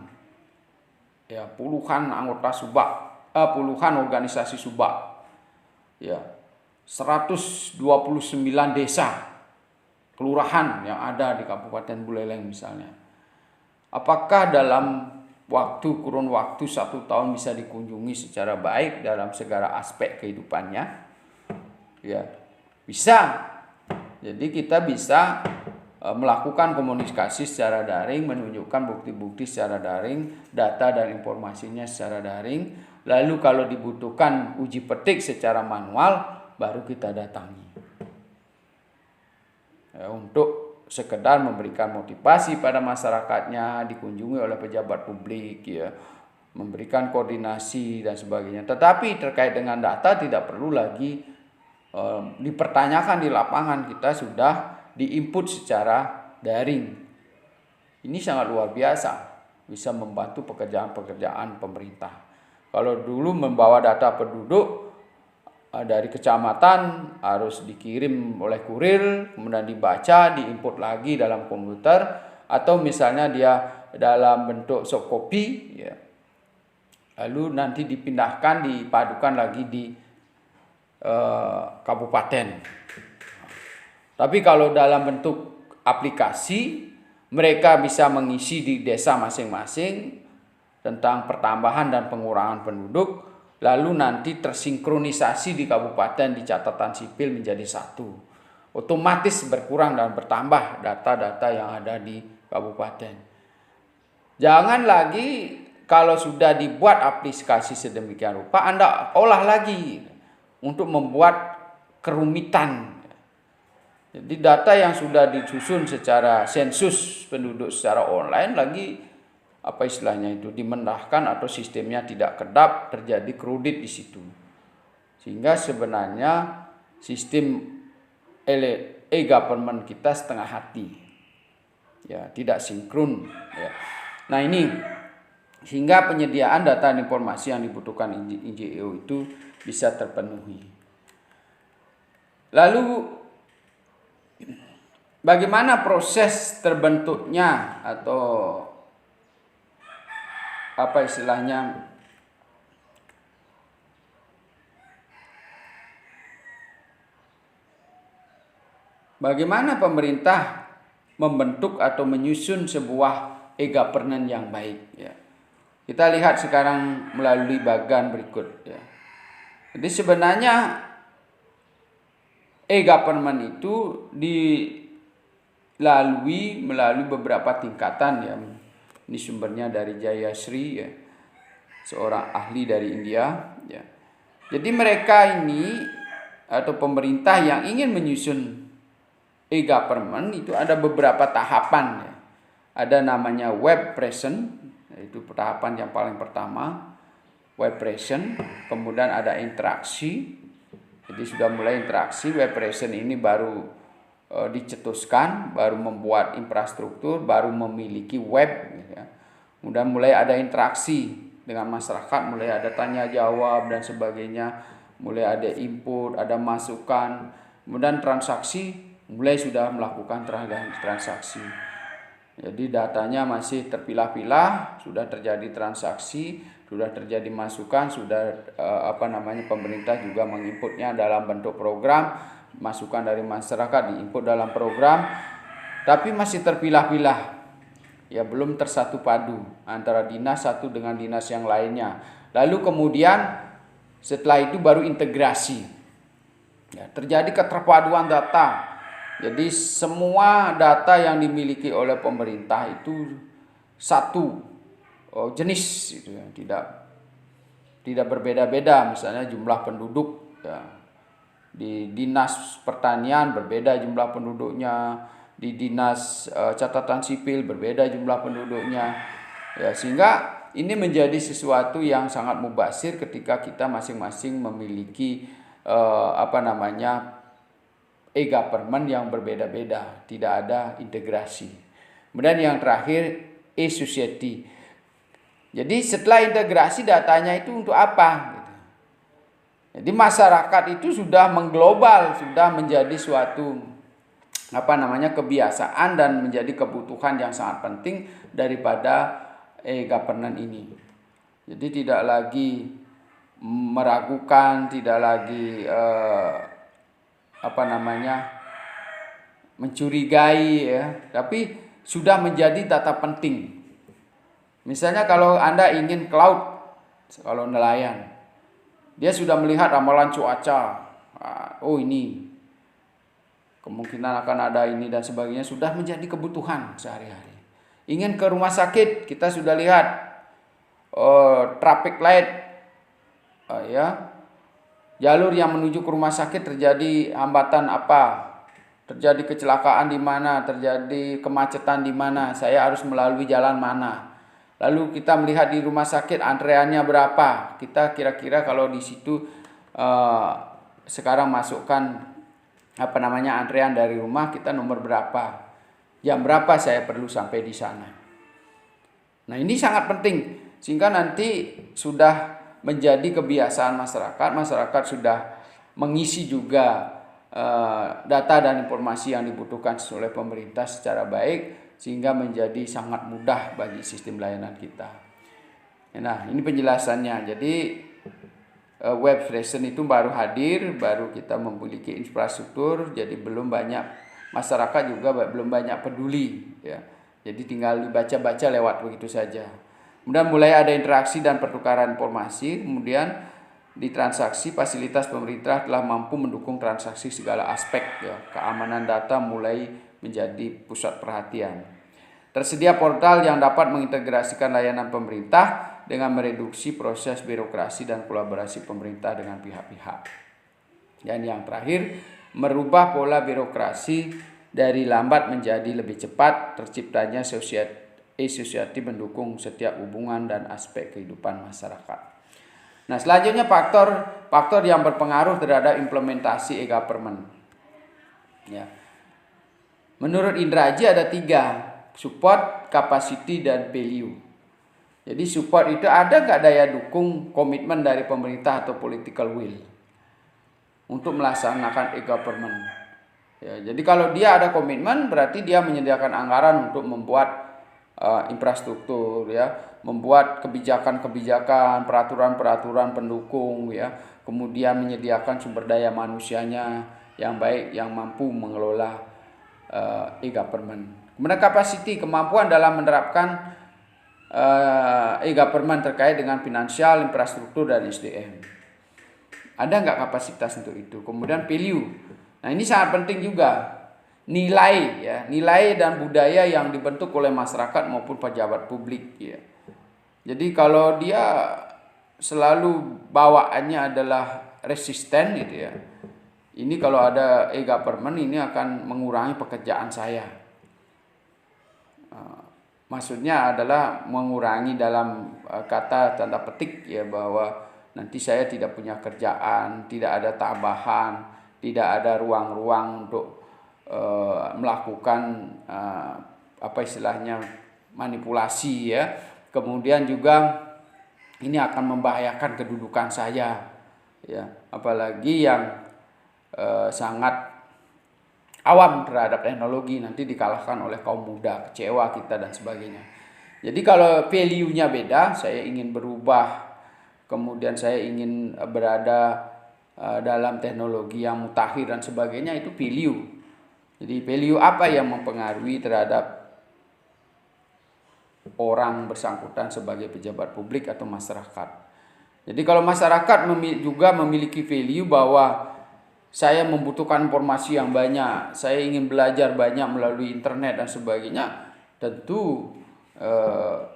anggota Subak, puluhan organisasi Subak. Ya. 129 desa kelurahan yang ada di Kabupaten Buleleng misalnya. Apakah dalam kurun waktu 1 tahun bisa dikunjungi secara baik dalam segala aspek kehidupannya? Ya, bisa. Jadi kita bisa melakukan komunikasi secara daring, menunjukkan bukti-bukti secara daring, data dan informasinya secara daring. Lalu kalau dibutuhkan uji petik secara manual, baru kita datangi. Ya, untuk sekedar memberikan motivasi pada masyarakatnya, dikunjungi oleh pejabat publik ya, memberikan koordinasi dan sebagainya. Tetapi terkait dengan data tidak perlu lagi dipertanyakan di lapangan, kita sudah diinput secara daring. Ini sangat luar biasa, bisa membantu pekerjaan-pekerjaan pemerintah. Kalau dulu membawa data penduduk dari kecamatan harus dikirim oleh kurir, kemudian dibaca, diinput lagi dalam komputer, atau misalnya dia dalam bentuk soft copy, ya. Lalu nanti dipindahkan, dipadukan lagi di kabupaten. Tapi kalau dalam bentuk aplikasi, mereka bisa mengisi di desa masing-masing tentang pertambahan dan pengurangan penduduk. Lalu nanti tersinkronisasi di kabupaten di catatan sipil menjadi satu. Otomatis berkurang dan bertambah data-data yang ada di kabupaten. Jangan lagi kalau sudah dibuat aplikasi sedemikian rupa, Anda olah lagi untuk membuat kerumitan. Jadi data yang sudah disusun secara sensus penduduk secara online lagi apa istilahnya itu dimendahkan atau sistemnya tidak kedap, terjadi kredit di situ. Sehingga sebenarnya sistem e-government kita setengah hati. Ya, tidak sinkron ya. Nah, ini sehingga penyediaan data dan informasi yang dibutuhkan IJEO itu bisa terpenuhi. Lalu bagaimana proses terbentuknya atau apa istilahnya bagaimana pemerintah membentuk atau menyusun sebuah e-governance yang baik ya. Kita lihat sekarang melalui bagan berikut ya. Jadi sebenarnya e-government itu melalui beberapa tingkatan ya. Ini sumbernya dari Jayasri ya, seorang ahli dari India ya. Jadi mereka ini atau pemerintah yang ingin menyusun e-government itu ada beberapa tahapan ya. Ada namanya web presence, itu tahapan yang paling pertama, web presence. Kemudian ada interaksi. Jadi sudah mulai interaksi, web presence ini baru dicetuskan, baru membuat infrastruktur, baru memiliki web ya. Kemudian mulai ada interaksi dengan masyarakat, mulai ada tanya jawab dan sebagainya, mulai ada input, ada masukan. Kemudian transaksi, mulai sudah melakukan transaksi. Jadi datanya masih terpilah-pilah, sudah terjadi transaksi, sudah terjadi masukan, sudah pemerintah juga menginputnya dalam bentuk program, masukan dari masyarakat diinput dalam program, tapi masih terpilah-pilah. Ya, belum tersatu padu antara dinas satu dengan dinas yang lainnya. Lalu kemudian setelah itu baru integrasi. Ya, terjadi keterpaduan data. Jadi semua data yang dimiliki oleh pemerintah itu satu jenis gitu ya, tidak berbeda-beda. Misalnya jumlah penduduk ya, di dinas pertanian berbeda jumlah penduduknya, di dinas catatan sipil berbeda jumlah penduduknya ya, sehingga ini menjadi sesuatu yang sangat mubazir ketika kita masing-masing memiliki e-government yang berbeda-beda, tidak ada integrasi. Kemudian yang terakhir e-society. Jadi setelah integrasi datanya itu untuk apa? Jadi masyarakat itu sudah mengglobal, sudah menjadi suatu kebiasaan dan menjadi kebutuhan yang sangat penting daripada e-governance ini. Jadi tidak lagi meragukan, tidak lagi mencurigai ya, tapi sudah menjadi data penting. Misalnya kalau Anda ingin ke laut, kalau nelayan, dia sudah melihat ramalan cuaca. Oh, ini kemungkinan akan ada ini dan sebagainya, sudah menjadi kebutuhan sehari-hari. Ingin ke rumah sakit, kita sudah lihat traffic light ya. Jalur yang menuju ke rumah sakit terjadi hambatan apa? Terjadi kecelakaan di mana? Terjadi kemacetan di mana? Saya harus melalui jalan mana? Lalu kita melihat di rumah sakit antreannya berapa? Kita kira-kira kalau di situ sekarang masukkan antrean dari rumah kita nomor berapa? Jam berapa saya perlu sampai di sana? Nah, ini sangat penting sehingga nanti sudah menjadi kebiasaan masyarakat sudah mengisi juga data dan informasi yang dibutuhkan oleh pemerintah secara baik, sehingga menjadi sangat mudah bagi sistem layanan kita. Nah, ini penjelasannya. Jadi web presence itu baru hadir, baru kita memiliki infrastruktur, jadi belum banyak masyarakat juga belum banyak peduli ya. Jadi tinggal dibaca-baca lewat begitu saja. Kemudian mulai ada interaksi dan pertukaran informasi, kemudian di transaksi fasilitas pemerintah telah mampu mendukung transaksi segala aspek ya. Keamanan data mulai menjadi pusat perhatian. Tersedia portal yang dapat mengintegrasikan layanan pemerintah dengan mereduksi proses birokrasi dan kolaborasi pemerintah dengan pihak-pihak. Dan yang terakhir, merubah pola birokrasi dari lambat menjadi lebih cepat, terciptanya society mendukung setiap hubungan dan aspek kehidupan masyarakat. Nah, selanjutnya faktor yang berpengaruh terhadap implementasi e-government. Ya. Menurut Indraji ada 3, support, capacity, dan value. Jadi support itu ada nggak daya dukung, komitmen dari pemerintah atau political will untuk melaksanakan e-government. Ya, jadi kalau dia ada komitmen berarti dia menyediakan anggaran untuk membuat infrastruktur, ya, membuat kebijakan-kebijakan, peraturan-peraturan pendukung, ya, kemudian menyediakan sumber daya manusianya yang baik, yang mampu mengelola e-government. Kemudian capacity, kemampuan dalam menerapkan e-government terkait dengan finansial, infrastruktur, dan SDM. Ada nggak kapasitas untuk itu? Kemudian value. Nah, ini sangat penting juga. Nilai, ya, nilai dan budaya yang dibentuk oleh masyarakat maupun pejabat publik, ya. Jadi kalau dia selalu bawaannya adalah resisten gitu ya. Ini kalau ada e-government ini akan mengurangi pekerjaan saya. Maksudnya adalah mengurangi dalam kata tanda petik, ya, bahwa nanti saya tidak punya kerjaan, tidak ada tambahan, tidak ada ruang-ruang untuk melakukan apa istilahnya manipulasi, ya. Kemudian juga ini akan membahayakan kedudukan saya, ya, apalagi yang sangat awam terhadap teknologi nanti dikalahkan oleh kaum muda, kecewa kita dan sebagainya. Jadi kalau value-nya beda, saya ingin berubah, kemudian saya ingin berada dalam teknologi yang mutakhir dan sebagainya, itu value. Jadi value apa yang mempengaruhi terhadap orang bersangkutan sebagai pejabat publik atau masyarakat. Jadi kalau masyarakat juga memiliki value bahwa saya membutuhkan informasi yang banyak, saya ingin belajar banyak melalui internet dan sebagainya, tentu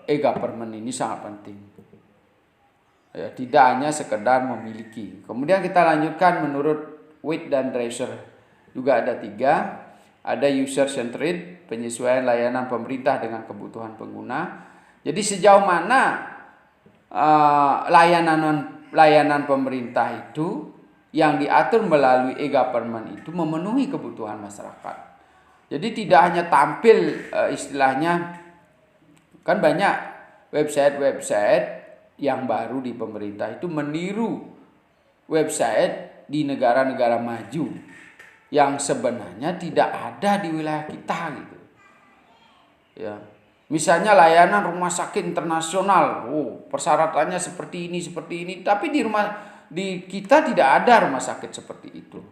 e-government ini sangat penting. Ya, tidak hanya sekedar memiliki. Kemudian kita lanjutkan menurut Witt dan Dreiser, juga ada 3. Ada user centered, penyesuaian layanan pemerintah dengan kebutuhan pengguna. Jadi sejauh mana layanan pemerintah itu yang diatur melalui e-government itu memenuhi kebutuhan masyarakat. Jadi tidak hanya tampil istilahnya, kan banyak website yang baru di pemerintah itu meniru website di negara-negara maju yang sebenarnya tidak ada di wilayah kita gitu. Ya. Misalnya layanan rumah sakit internasional, persyaratannya seperti ini, tapi di kita tidak ada rumah sakit seperti itu.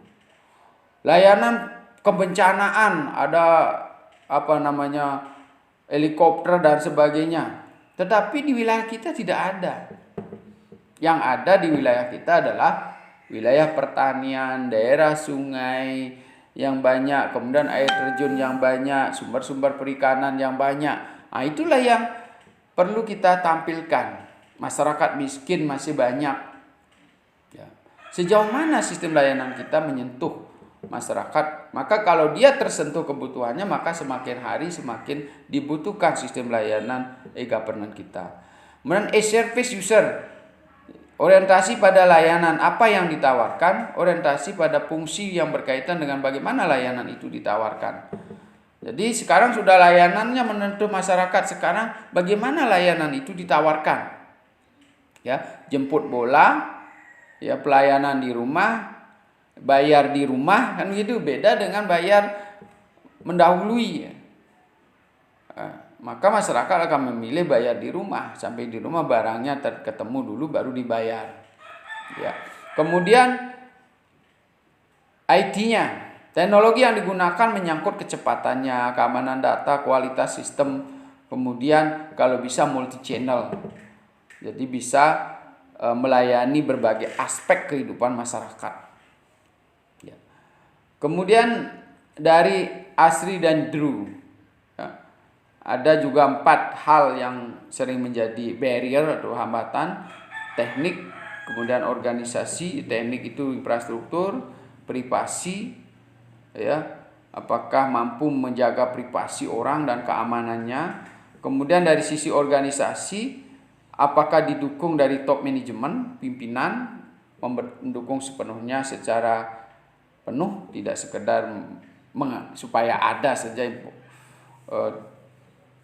Layanan kebencanaan ada helikopter dan sebagainya, tetapi di wilayah kita tidak ada. Yang ada di wilayah kita adalah wilayah pertanian, daerah sungai yang banyak, kemudian air terjun yang banyak, sumber-sumber perikanan yang banyak. Nah, itulah yang perlu kita tampilkan. Masyarakat miskin masih banyak. Sejauh mana sistem layanan kita menyentuh masyarakat? Maka kalau dia tersentuh kebutuhannya, maka semakin hari semakin dibutuhkan sistem layanan e-government kita. Kemudian e-service user, orientasi pada layanan apa yang ditawarkan, orientasi pada fungsi yang berkaitan dengan bagaimana layanan itu ditawarkan. Jadi sekarang sudah layanannya menentu masyarakat, sekarang bagaimana layanan itu ditawarkan. Ya, jemput bola, ya, pelayanan di rumah, bayar di rumah, kan gitu, beda dengan bayar mendahului. Maka masyarakat akan memilih bayar di rumah, sampai di rumah barangnya ketemu dulu baru dibayar. Ya. Kemudian IT-nya, teknologi yang digunakan menyangkut kecepatannya, keamanan data, kualitas sistem, kemudian kalau bisa multi channel. Jadi bisa melayani berbagai aspek kehidupan masyarakat. Ya. Kemudian dari Asri dan Drew, ya, ada juga 4 hal yang sering menjadi barrier atau hambatan: teknik, kemudian organisasi, teknik itu infrastruktur, privasi, ya, apakah mampu menjaga privasi orang dan keamanannya. Kemudian dari sisi organisasi, apakah didukung dari top manajemen, pimpinan, mendukung sepenuhnya secara penuh, tidak sekedar supaya ada saja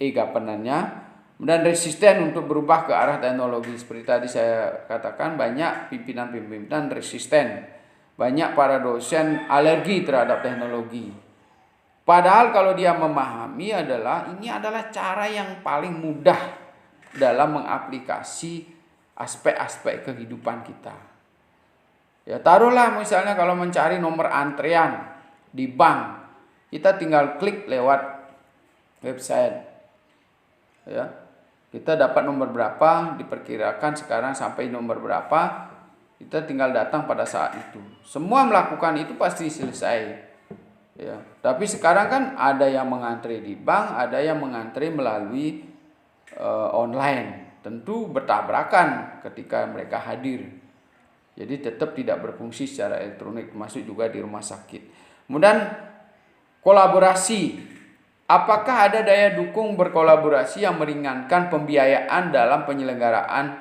e-governance-nya. Dan resisten untuk berubah ke arah teknologi. Seperti tadi saya katakan, banyak pimpinan-pimpinan resisten. Banyak para dosen alergi terhadap teknologi. Padahal kalau dia memahami ini adalah cara yang paling mudah dalam mengaplikasi aspek-aspek kehidupan kita. Ya, taruhlah misalnya kalau mencari nomor antrean di bank, kita tinggal klik lewat website. Ya. Kita dapat nomor berapa, diperkirakan sekarang sampai nomor berapa, kita tinggal datang pada saat itu. Semua melakukan itu pasti selesai. Ya. Tapi sekarang kan ada yang mengantre di bank, ada yang mengantre melalui online. Tentu bertabrakan ketika mereka hadir. Jadi tetap tidak berfungsi secara elektronik, termasuk juga di rumah sakit. Kemudian kolaborasi. Apakah ada daya dukung berkolaborasi yang meringankan pembiayaan dalam penyelenggaraan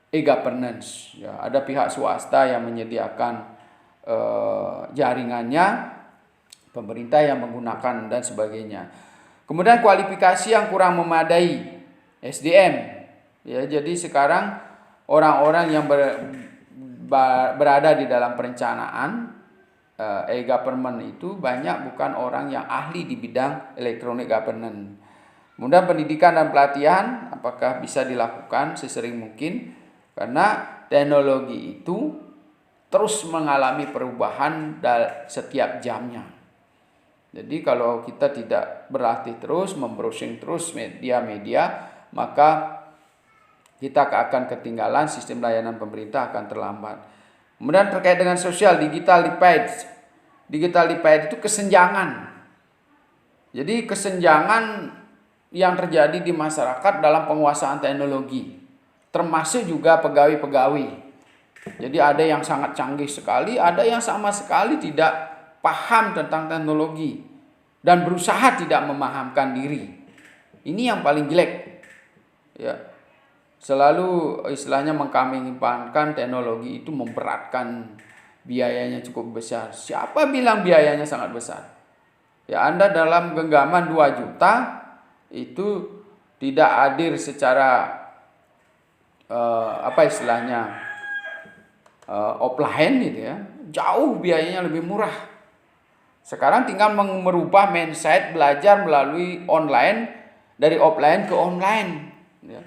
e-governance? Ya, ada pihak swasta yang menyediakan jaringannya, pemerintah yang menggunakan dan sebagainya. Kemudian kualifikasi yang kurang memadai, SDM. Ya, jadi sekarang orang-orang yang berada di dalam perencanaan e-government itu banyak bukan orang yang ahli di bidang electronic governance. Kemudian pendidikan dan pelatihan apakah bisa dilakukan sesering mungkin, karena teknologi itu terus mengalami perubahan setiap jamnya. Jadi kalau kita tidak berlatih terus, membrowsing terus media-media, maka kita akan ketinggalan, sistem layanan pemerintah akan terlambat. Kemudian terkait dengan sosial, digital divide. Digital divide itu kesenjangan. Jadi kesenjangan yang terjadi di masyarakat dalam penguasaan teknologi, termasuk juga pegawai-pegawai. Jadi ada yang sangat canggih sekali, ada yang sama sekali tidak paham tentang teknologi dan berusaha tidak memahamkan diri. Ini yang paling jelek. Ya. Selalu istilahnya mengkampanyekan teknologi itu memberatkan, biayanya cukup besar. Siapa bilang biayanya sangat besar? Ya, Anda dalam genggaman 2 juta itu tidak hadir secara offline gitu ya. Jauh biayanya lebih murah. Sekarang tinggal merubah mindset belajar melalui online dari offline ke online. Ya.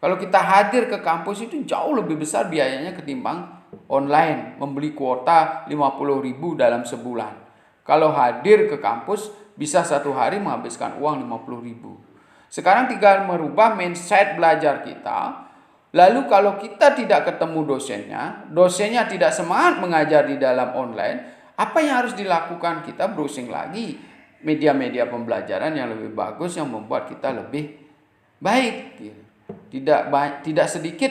Kalau kita hadir ke kampus itu jauh lebih besar biayanya ketimbang online. Membeli kuota 50.000 dalam sebulan. Kalau hadir ke kampus bisa 1 hari menghabiskan uang 50.000. Sekarang tinggal merubah mindset belajar kita. Lalu kalau kita tidak ketemu dosennya tidak semangat mengajar di dalam online, apa yang harus dilakukan? Kita browsing lagi media-media pembelajaran yang lebih bagus yang membuat kita lebih baik. Tidak sedikit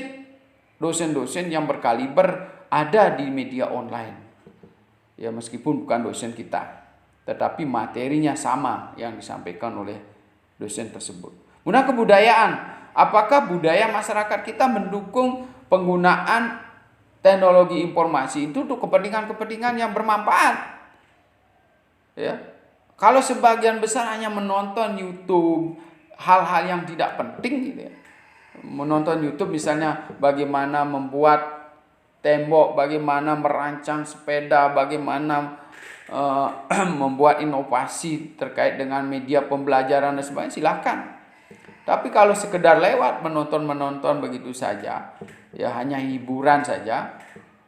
dosen-dosen yang berkaliber ada di media online. Ya, meskipun bukan dosen kita, tetapi materinya sama yang disampaikan oleh dosen tersebut. Kemudian kebudayaan. Apakah budaya masyarakat kita mendukung penggunaan teknologi informasi itu untuk kepentingan-kepentingan yang bermanfaat? Ya. Kalau sebagian besar hanya menonton YouTube hal-hal yang tidak penting gitu ya. Menonton YouTube misalnya bagaimana membuat tembok, bagaimana merancang sepeda, bagaimana membuat inovasi terkait dengan media pembelajaran dan sebagainya, silakan. Tapi kalau sekedar lewat menonton begitu saja, ya hanya hiburan saja,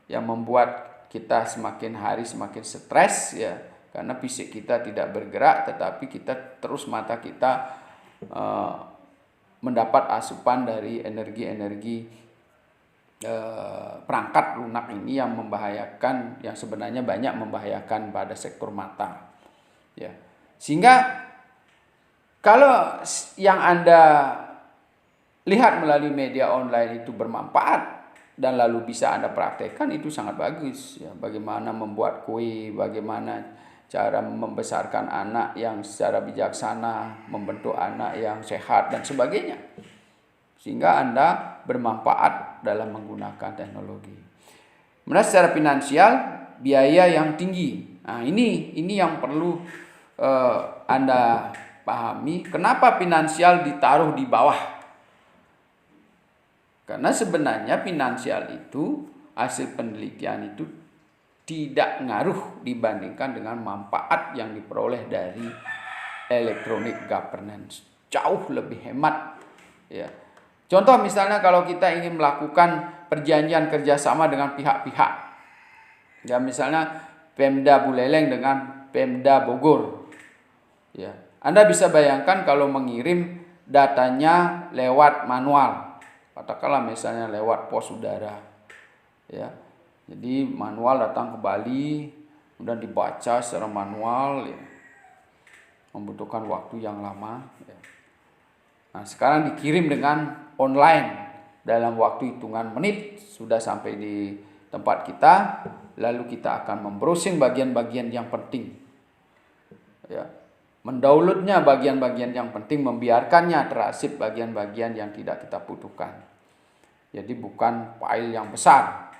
yang membuat kita semakin hari semakin stres ya, karena fisik kita tidak bergerak, tetapi kita terus mata kita mendapat asupan dari energi-energi perangkat lunak ini yang membahayakan, yang sebenarnya banyak membahayakan pada sektor mata. Ya. Sehingga kalau yang Anda lihat melalui media online itu bermanfaat, dan lalu bisa Anda praktekkan, itu sangat bagus ya. Bagaimana membuat kue, bagaimana cara membesarkan anak yang secara bijaksana, membentuk anak yang sehat dan sebagainya. Sehingga Anda bermanfaat dalam menggunakan teknologi. Kemudian secara finansial, biaya yang tinggi. Nah, ini yang perlu Anda pahami. Kenapa finansial ditaruh di bawah? Karena sebenarnya finansial itu, hasil penelitian itu tidak ngaruh dibandingkan dengan manfaat yang diperoleh dari electronic governance. Jauh lebih hemat. Ya. Contoh misalnya kalau kita ingin melakukan perjanjian kerjasama dengan pihak-pihak. Ya, misalnya Pemda Buleleng dengan Pemda Bogor. Ya. Anda bisa bayangkan kalau mengirim datanya lewat manual. Katakanlah misalnya lewat pos udara, ya. Jadi manual datang ke Bali, kemudian dibaca secara manual, ya. Membutuhkan waktu yang lama. Ya. Nah, sekarang dikirim dengan online, dalam waktu hitungan menit sudah sampai di tempat kita, lalu kita akan membrowsing bagian-bagian yang penting. Ya. Mendownloadnya bagian-bagian yang penting, membiarkannya terasip bagian-bagian yang tidak kita butuhkan. Jadi bukan file yang besar,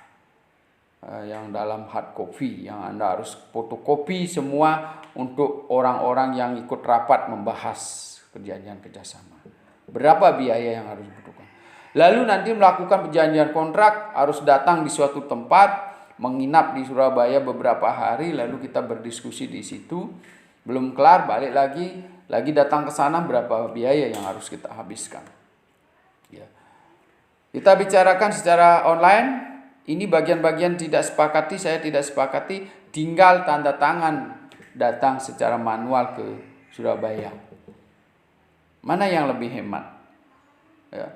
yang dalam hard copy, yang Anda harus fotokopi semua untuk orang-orang yang ikut rapat membahas perjanjian kerjasama. Berapa biaya yang harus dibutuhkan. Lalu nanti melakukan perjanjian kontrak, harus datang di suatu tempat, menginap di Surabaya beberapa hari, lalu kita berdiskusi di situ. Belum kelar, balik lagi datang ke sana, berapa biaya yang harus kita habiskan. Ya. Kita bicarakan secara online, ini bagian-bagian tidak sepakati, saya tidak sepakati, tinggal tanda tangan datang secara manual ke Surabaya. Mana yang lebih hemat? Ya.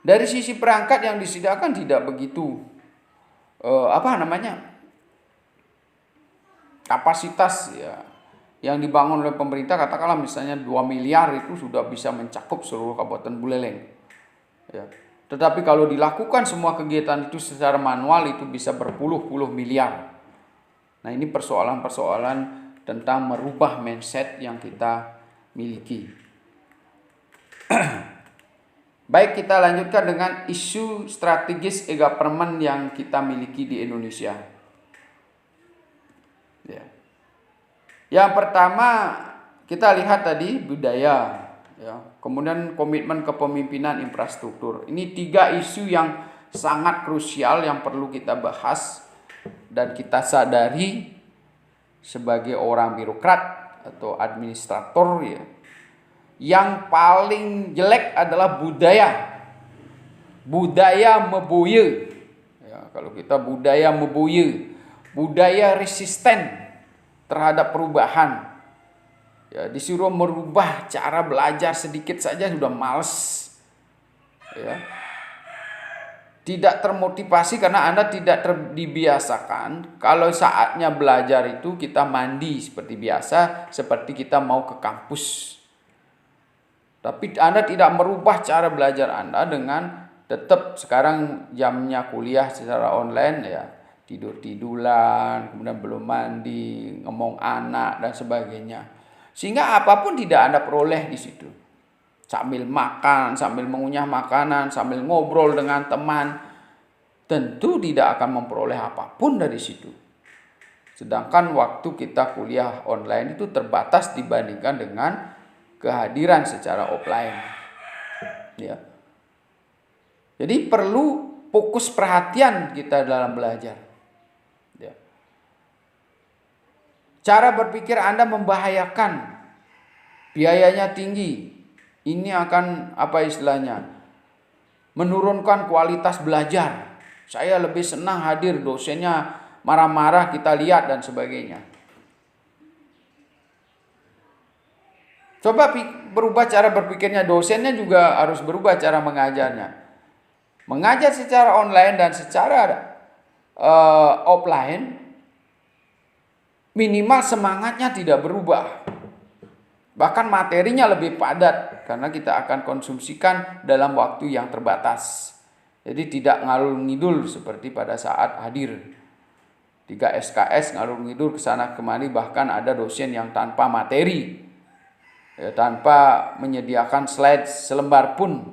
Dari sisi perangkat yang disediakan tidak begitu, kapasitas ya. Yang dibangun oleh pemerintah, katakanlah misalnya 2 miliar itu sudah bisa mencakup seluruh Kabupaten Buleleng. Ya. Tetapi kalau dilakukan semua kegiatan itu secara manual, itu bisa berpuluh-puluh miliar. Nah, ini persoalan-persoalan tentang merubah mindset yang kita miliki. Baik, kita lanjutkan dengan isu strategis e-government yang kita miliki di Indonesia. Ya. Yang pertama kita lihat tadi budaya, ya. Kemudian komitmen kepemimpinan infrastruktur. Ini 3 isu yang sangat krusial yang perlu kita bahas dan kita sadari sebagai orang birokrat atau administrator, ya. Yang paling jelek adalah budaya meboye. Ya, kalau kita budaya meboye, budaya resisten terhadap perubahan. Ya, disuruh merubah cara belajar sedikit saja sudah males. Ya. Tidak termotivasi karena Anda tidak dibiasakan. Kalau saatnya belajar itu kita mandi seperti biasa, seperti kita mau ke kampus. Tapi Anda tidak merubah cara belajar Anda dengan tetap sekarang jamnya kuliah secara online, ya. Tidur-tiduran, kemudian belum mandi, ngomong anak dan sebagainya. Sehingga apapun tidak Anda peroleh di situ. Sambil makan, sambil mengunyah makanan, sambil ngobrol dengan teman, tentu tidak akan memperoleh apapun dari situ. Sedangkan waktu kita kuliah online itu terbatas dibandingkan dengan kehadiran secara offline. Ya. Jadi perlu fokus perhatian kita dalam belajar. Cara berpikir Anda membahayakan, biayanya tinggi. Ini akan menurunkan kualitas belajar. Saya lebih senang hadir, dosennya marah-marah, kita lihat dan sebagainya. Coba berubah cara berpikirnya, dosennya juga harus berubah cara mengajarnya. Mengajar secara online dan secara offline, minimal semangatnya tidak berubah. Bahkan materinya lebih padat karena kita akan konsumsikan dalam waktu yang terbatas. Jadi tidak ngalur ngidul seperti pada saat hadir 3 SKS ngalur ngidul ke sana kemari, bahkan ada dosen yang tanpa materi, ya, tanpa menyediakan slide selembar pun.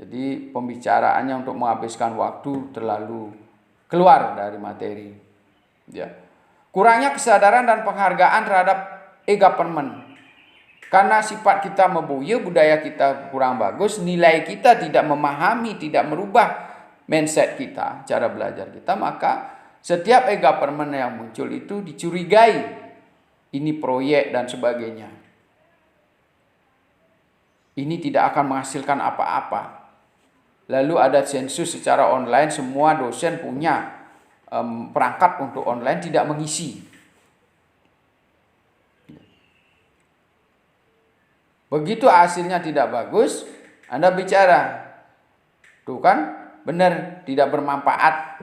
Jadi pembicaraannya untuk menghabiskan waktu terlalu keluar dari materi. Ya. Kurangnya kesadaran dan penghargaan terhadap e-government. Karena sifat kita membuya, budaya kita kurang bagus, nilai kita tidak memahami, tidak merubah mindset kita, cara belajar kita, maka setiap e-government yang muncul itu dicurigai ini proyek dan sebagainya. Ini tidak akan menghasilkan apa-apa. Lalu ada sensus secara online, semua dosen punya perangkat untuk online, tidak mengisi. Begitu hasilnya tidak bagus, Anda bicara, tuh kan benar tidak bermanfaat.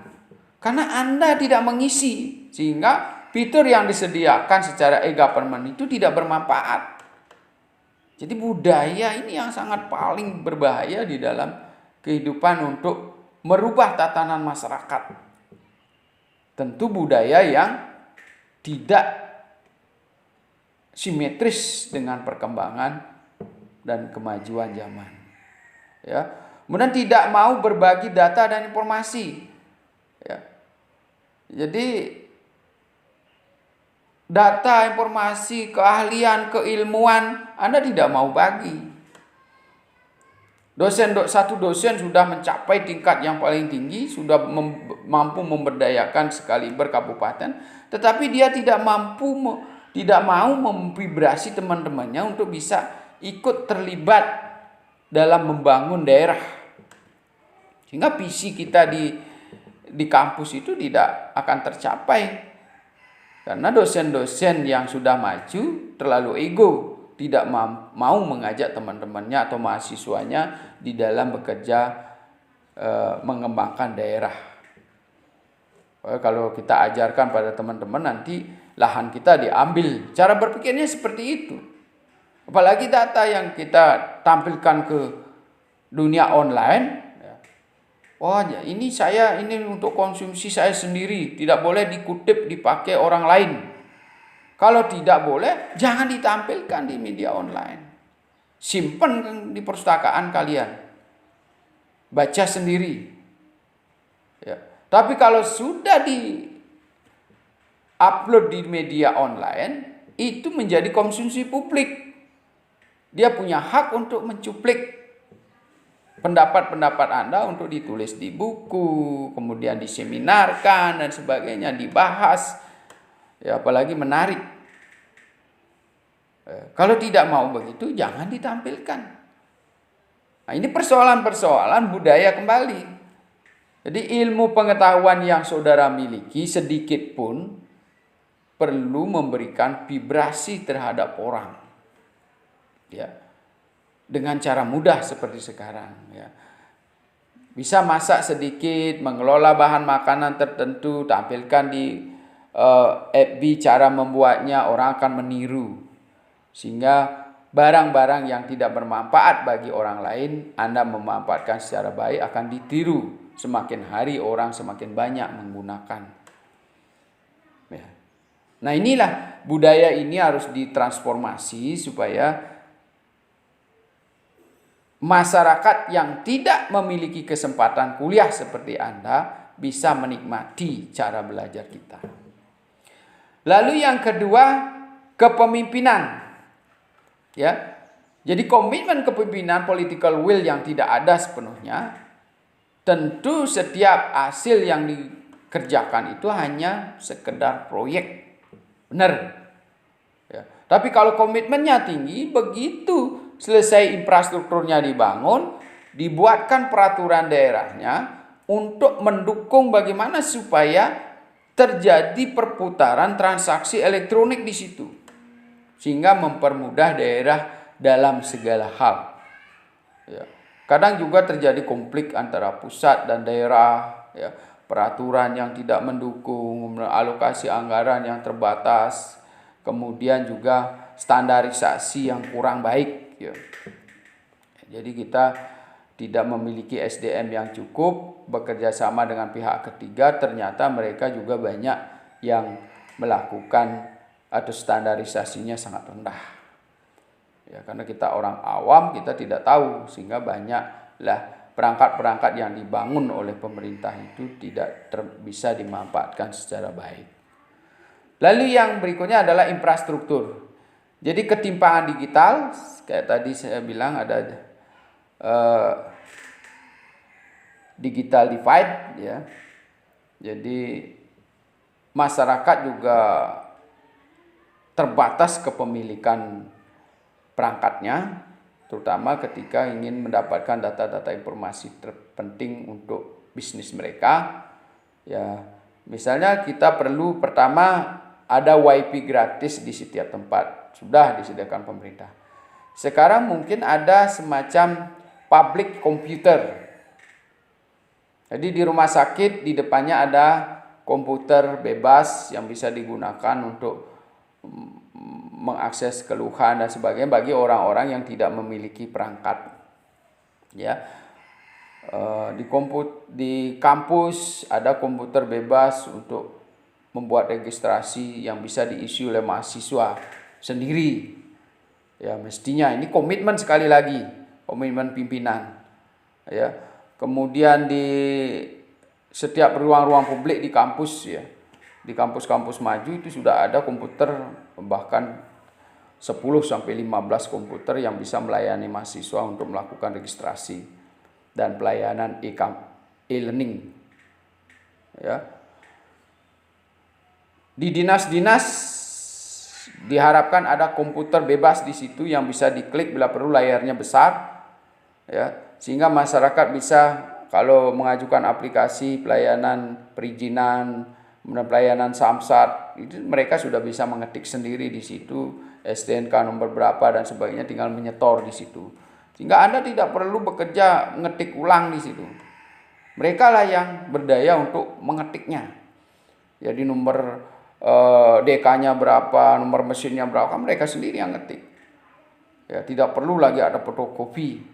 Karena Anda tidak mengisi, sehingga fitur yang disediakan secara e-government itu tidak bermanfaat. Jadi budaya ini yang sangat paling berbahaya di dalam kehidupan untuk merubah tatanan masyarakat. Tentu budaya yang tidak simetris dengan perkembangan dan kemajuan zaman. Ya. Kemudian tidak mau berbagi data dan informasi. Ya. Jadi data, informasi, keahlian, keilmuan Anda tidak mau bagi. Satu dosen sudah mencapai tingkat yang paling tinggi, sudah mampu memberdayakan sekaliber kabupaten, tetapi dia tidak mau memvibrasi teman-temannya untuk bisa ikut terlibat dalam membangun daerah. Sehingga visi kita di kampus itu tidak akan tercapai. Karena dosen-dosen yang sudah maju terlalu ego, tidak mau mengajak teman-temannya atau mahasiswanya di dalam bekerja mengembangkan daerah. Kalau kita ajarkan pada teman-teman, nanti lahan kita diambil. Cara berpikirnya seperti itu. Apalagi data yang kita tampilkan ke dunia online. Wah, ini untuk konsumsi saya sendiri, tidak boleh dikutip, dipakai orang lain. Kalau tidak boleh, jangan ditampilkan di media online. Simpan di perpustakaan kalian. Baca sendiri. Ya. Tapi kalau sudah di-upload di media online, itu menjadi konsumsi publik. Dia punya hak untuk mencuplik pendapat-pendapat Anda untuk ditulis di buku, kemudian diseminarkan dan sebagainya, dibahas. Ya, apalagi menarik. Kalau tidak mau begitu, jangan ditampilkan. Nah, ini persoalan-persoalan budaya kembali. Jadi ilmu pengetahuan yang saudara miliki sedikit pun perlu memberikan vibrasi terhadap orang. Ya, dengan cara mudah seperti sekarang. Ya. Bisa masak sedikit, mengelola bahan makanan tertentu, tampilkan di FB cara membuatnya, orang akan meniru. Sehingga barang-barang yang tidak bermanfaat bagi orang lain, Anda memanfaatkan secara baik, akan ditiru. Semakin hari orang semakin banyak menggunakan. Ya. Nah, inilah budaya ini harus ditransformasi supaya masyarakat yang tidak memiliki kesempatan kuliah seperti Anda bisa menikmati cara belajar kita. Lalu yang kedua, kepemimpinan. Ya. Jadi komitmen kepemimpinan, political will yang tidak ada sepenuhnya. Tentu setiap hasil yang dikerjakan itu hanya sekedar proyek. Benar. Ya. Tapi kalau komitmennya tinggi, begitu selesai infrastrukturnya dibangun, dibuatkan peraturan daerahnya untuk mendukung bagaimana supaya terjadi perputaran transaksi elektronik di situ. Sehingga mempermudah daerah dalam segala hal. Ya. Kadang juga terjadi konflik antara pusat dan daerah, ya. Peraturan yang tidak mendukung, alokasi anggaran yang terbatas, kemudian juga standarisasi yang kurang baik. Ya. Jadi kita tidak memiliki SDM yang cukup, bekerja sama dengan pihak ketiga, ternyata mereka juga banyak yang melakukan atau standarisasinya sangat rendah. Ya, karena kita orang awam, kita tidak tahu, sehingga banyaklah perangkat-perangkat yang dibangun oleh pemerintah itu tidak bisa dimanfaatkan secara baik. Lalu yang berikutnya adalah infrastruktur. Jadi ketimpangan digital, kayak tadi saya bilang ada digital divide, ya. Jadi masyarakat juga terbatas kepemilikan perangkatnya, terutama ketika ingin mendapatkan data-data informasi terpenting untuk bisnis mereka. Ya, misalnya kita perlu pertama ada WiFi gratis di setiap tempat, sudah disediakan pemerintah. Sekarang mungkin ada semacam public computer. Jadi di rumah sakit di depannya ada komputer bebas yang bisa digunakan untuk mengakses keluhan dan sebagainya bagi orang-orang yang tidak memiliki perangkat. Ya, di kampus ada komputer bebas untuk membuat registrasi yang bisa diisi oleh mahasiswa sendiri. Ya, mestinya ini komitmen, sekali lagi komitmen pimpinan. Ya, kemudian di setiap ruang-ruang publik di kampus, ya, di kampus-kampus maju itu sudah ada komputer, bahkan 10-15 komputer yang bisa melayani mahasiswa untuk melakukan registrasi dan pelayanan e-learning. Ya. Di dinas-dinas diharapkan ada komputer bebas di situ yang bisa diklik bila perlu, layarnya besar, ya, sehingga masyarakat bisa kalau mengajukan aplikasi pelayanan perizinan, pelayanan samsat, itu mereka sudah bisa mengetik sendiri di situ STNK nomor berapa dan sebagainya, tinggal menyetor di situ. Sehingga Anda tidak perlu bekerja ngetik ulang di situ. Mereka lah yang berdaya untuk mengetiknya. Jadi nomor DK-nya berapa, nomor mesinnya berapa, mereka sendiri yang ngetik. Ya, tidak perlu lagi ada fotokopi.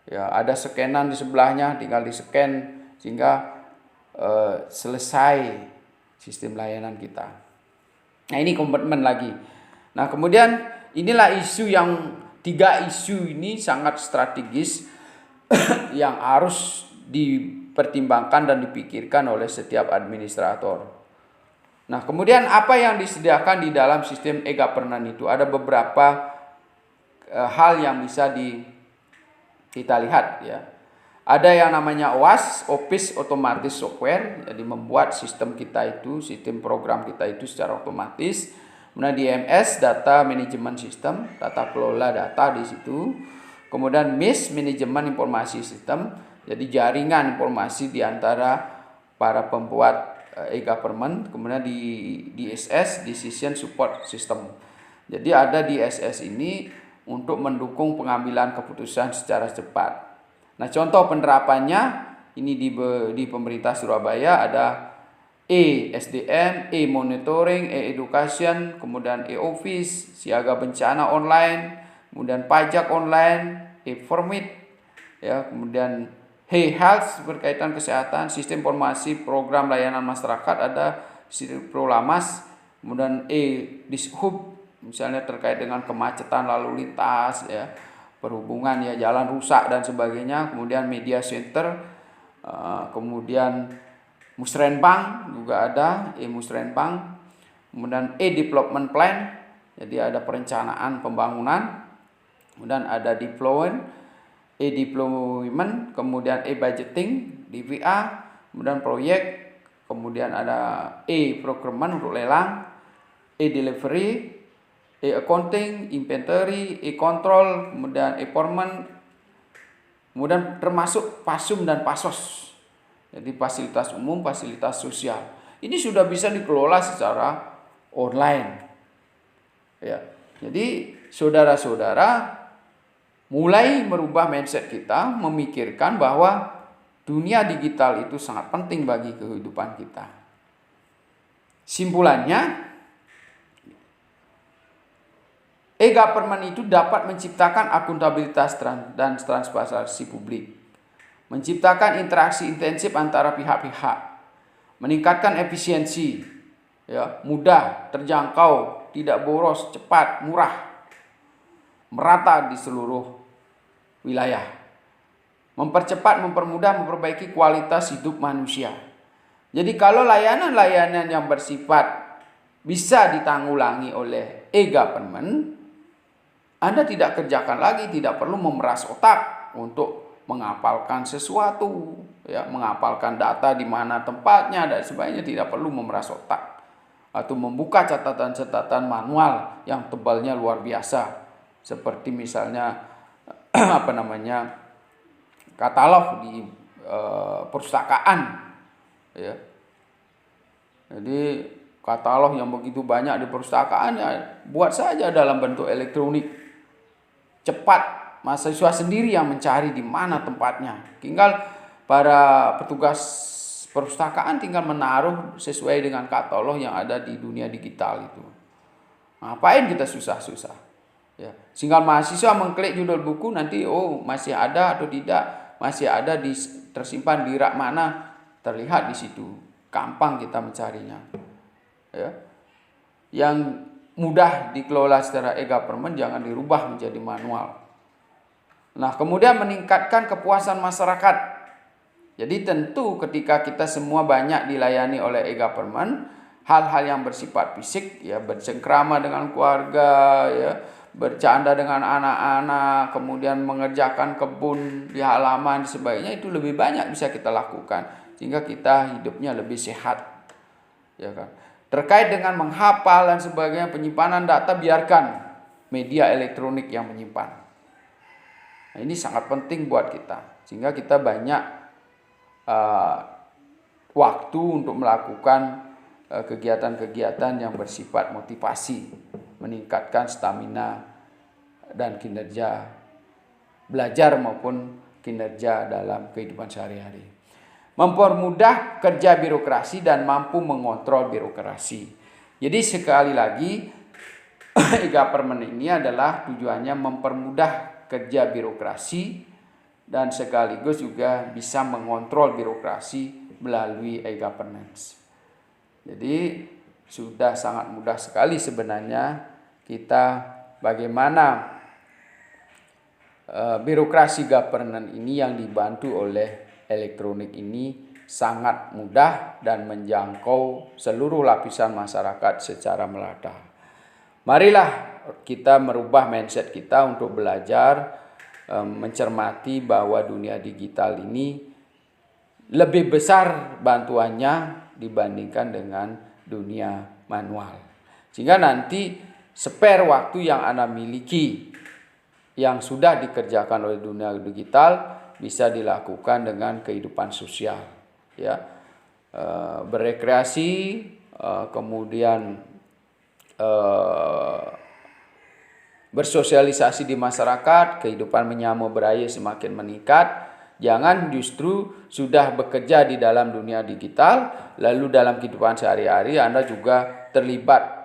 Ya, ada scanan di sebelahnya, tinggal di-scan sehingga selesai sistem layanan kita. Nah, ini komitmen lagi. Nah, kemudian inilah tiga isu ini sangat strategis yang harus dipertimbangkan dan dipikirkan oleh setiap administrator. Nah, kemudian apa yang disediakan di dalam sistem e-governance itu? Ada beberapa hal yang bisa kita lihat, ya. Ada yang namanya OAS, Office Automatic Software, jadi membuat sistem program kita itu secara otomatis. Kemudian DMS, Data Management System, tata kelola data di situ. Kemudian MIS, Manajemen Informasi Sistem, jadi jaringan informasi di antara para pembuat e-government. Kemudian di DSS, Decision Support System. Jadi ada DSS ini untuk mendukung pengambilan keputusan secara cepat. Nah, contoh penerapannya ini di pemerintah Surabaya ada e-SDM, e-monitoring, e-education, kemudian e-office, siaga bencana online, kemudian pajak online, e-permit, ya, kemudian e-health berkaitan kesehatan, sistem informasi program layanan masyarakat ada sistem Prolamas, kemudian e-dishub misalnya terkait dengan kemacetan lalu lintas, ya, perhubungan, ya, jalan rusak dan sebagainya. Kemudian media center, kemudian musrenbang juga ada, musrenbang. Kemudian development plan, jadi ada perencanaan pembangunan. Kemudian ada deployment, kemudian budgeting, DVA, kemudian proyek, kemudian ada procurement untuk lelang, delivery, accounting, inventory, control, kemudian procurement, kemudian termasuk PASUM dan PASOS. Jadi fasilitas umum, fasilitas sosial. Ini sudah bisa dikelola secara online. Ya. Jadi saudara-saudara mulai merubah mindset kita, memikirkan bahwa dunia digital itu sangat penting bagi kehidupan kita. Simpulannya, e-government itu dapat menciptakan akuntabilitas dan transparansi publik. menciptakan interaksi intensif antara pihak-pihak, meningkatkan efisiensi, ya, mudah, terjangkau, tidak boros, cepat, murah, merata di seluruh wilayah, mempercepat, mempermudah, memperbaiki kualitas hidup manusia. Jadi kalau layanan-layanan yang bersifat bisa ditanggulangi oleh e-government, Anda tidak kerjakan lagi, tidak perlu memeras otak untuk menghafalkan sesuatu, ya, menghafalkan data di mana tempatnya dan sebagainya, tidak perlu memeras otak atau membuka catatan-catatan manual yang tebalnya luar biasa, seperti misalnya katalog di perpustakaan, ya. Jadi katalog yang begitu banyak di perpustakaan, ya, buat saja dalam bentuk elektronik. Cepat, mahasiswa sendiri yang mencari di mana tempatnya. Tinggal para petugas perpustakaan tinggal menaruh sesuai dengan katalog yang ada di dunia digital itu. Ngapain kita susah-susah? Ya, sehingga mahasiswa mengklik judul buku, nanti masih ada atau tidak, masih ada tersimpan di rak mana, terlihat di situ. Gampang kita mencarinya. Ya. Yang mudah dikelola secara e-government jangan dirubah menjadi manual. Nah, kemudian meningkatkan kepuasan masyarakat. Jadi tentu ketika kita semua banyak dilayani oleh e-government, hal-hal yang bersifat fisik, ya, bercengkrama dengan keluarga, ya, bercanda dengan anak-anak, kemudian mengerjakan kebun di halaman sebagainya, itu lebih banyak bisa kita lakukan sehingga kita hidupnya lebih sehat, ya kan. Terkait dengan menghafal dan sebagainya, penyimpanan data, biarkan media elektronik yang menyimpan. Nah, ini sangat penting buat kita, sehingga kita banyak waktu untuk melakukan kegiatan-kegiatan yang bersifat motivasi, meningkatkan stamina dan kinerja belajar maupun kinerja dalam kehidupan sehari-hari. Mempermudah kerja birokrasi dan mampu mengontrol birokrasi. Jadi sekali lagi, e-government ini adalah tujuannya mempermudah kerja birokrasi dan sekaligus juga bisa mengontrol birokrasi melalui e-governance. Jadi sudah sangat mudah sekali sebenarnya kita bagaimana birokrasi governance ini yang dibantu oleh elektronik ini sangat mudah dan menjangkau seluruh lapisan masyarakat secara merata. Marilah kita merubah mindset kita untuk belajar mencermati bahwa dunia digital ini lebih besar bantuannya dibandingkan dengan dunia manual. Sehingga nanti spare waktu yang Anda miliki yang sudah dikerjakan oleh dunia digital bisa dilakukan dengan kehidupan sosial, ya, berekreasi, kemudian bersosialisasi di masyarakat, kehidupan menyamu beraya semakin meningkat. Jangan justru sudah bekerja di dalam dunia digital, lalu dalam kehidupan sehari-hari Anda juga terlibat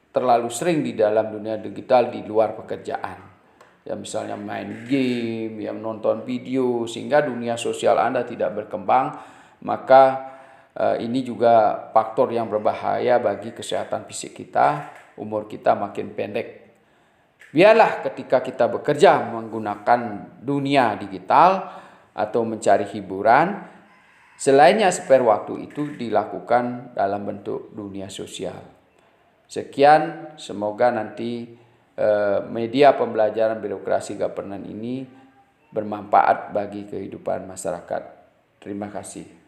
terlalu sering di dalam dunia digital di luar pekerjaan. Ya, misalnya main game, ya, nonton video, sehingga dunia sosial Anda tidak berkembang, maka ini juga faktor yang berbahaya bagi kesehatan fisik kita, umur kita makin pendek. Biarlah ketika kita bekerja menggunakan dunia digital atau mencari hiburan, selainnya spare waktu itu dilakukan dalam bentuk dunia sosial. Sekian, semoga nanti media pembelajaran birokrasi governance ini bermanfaat bagi kehidupan masyarakat. Terima kasih.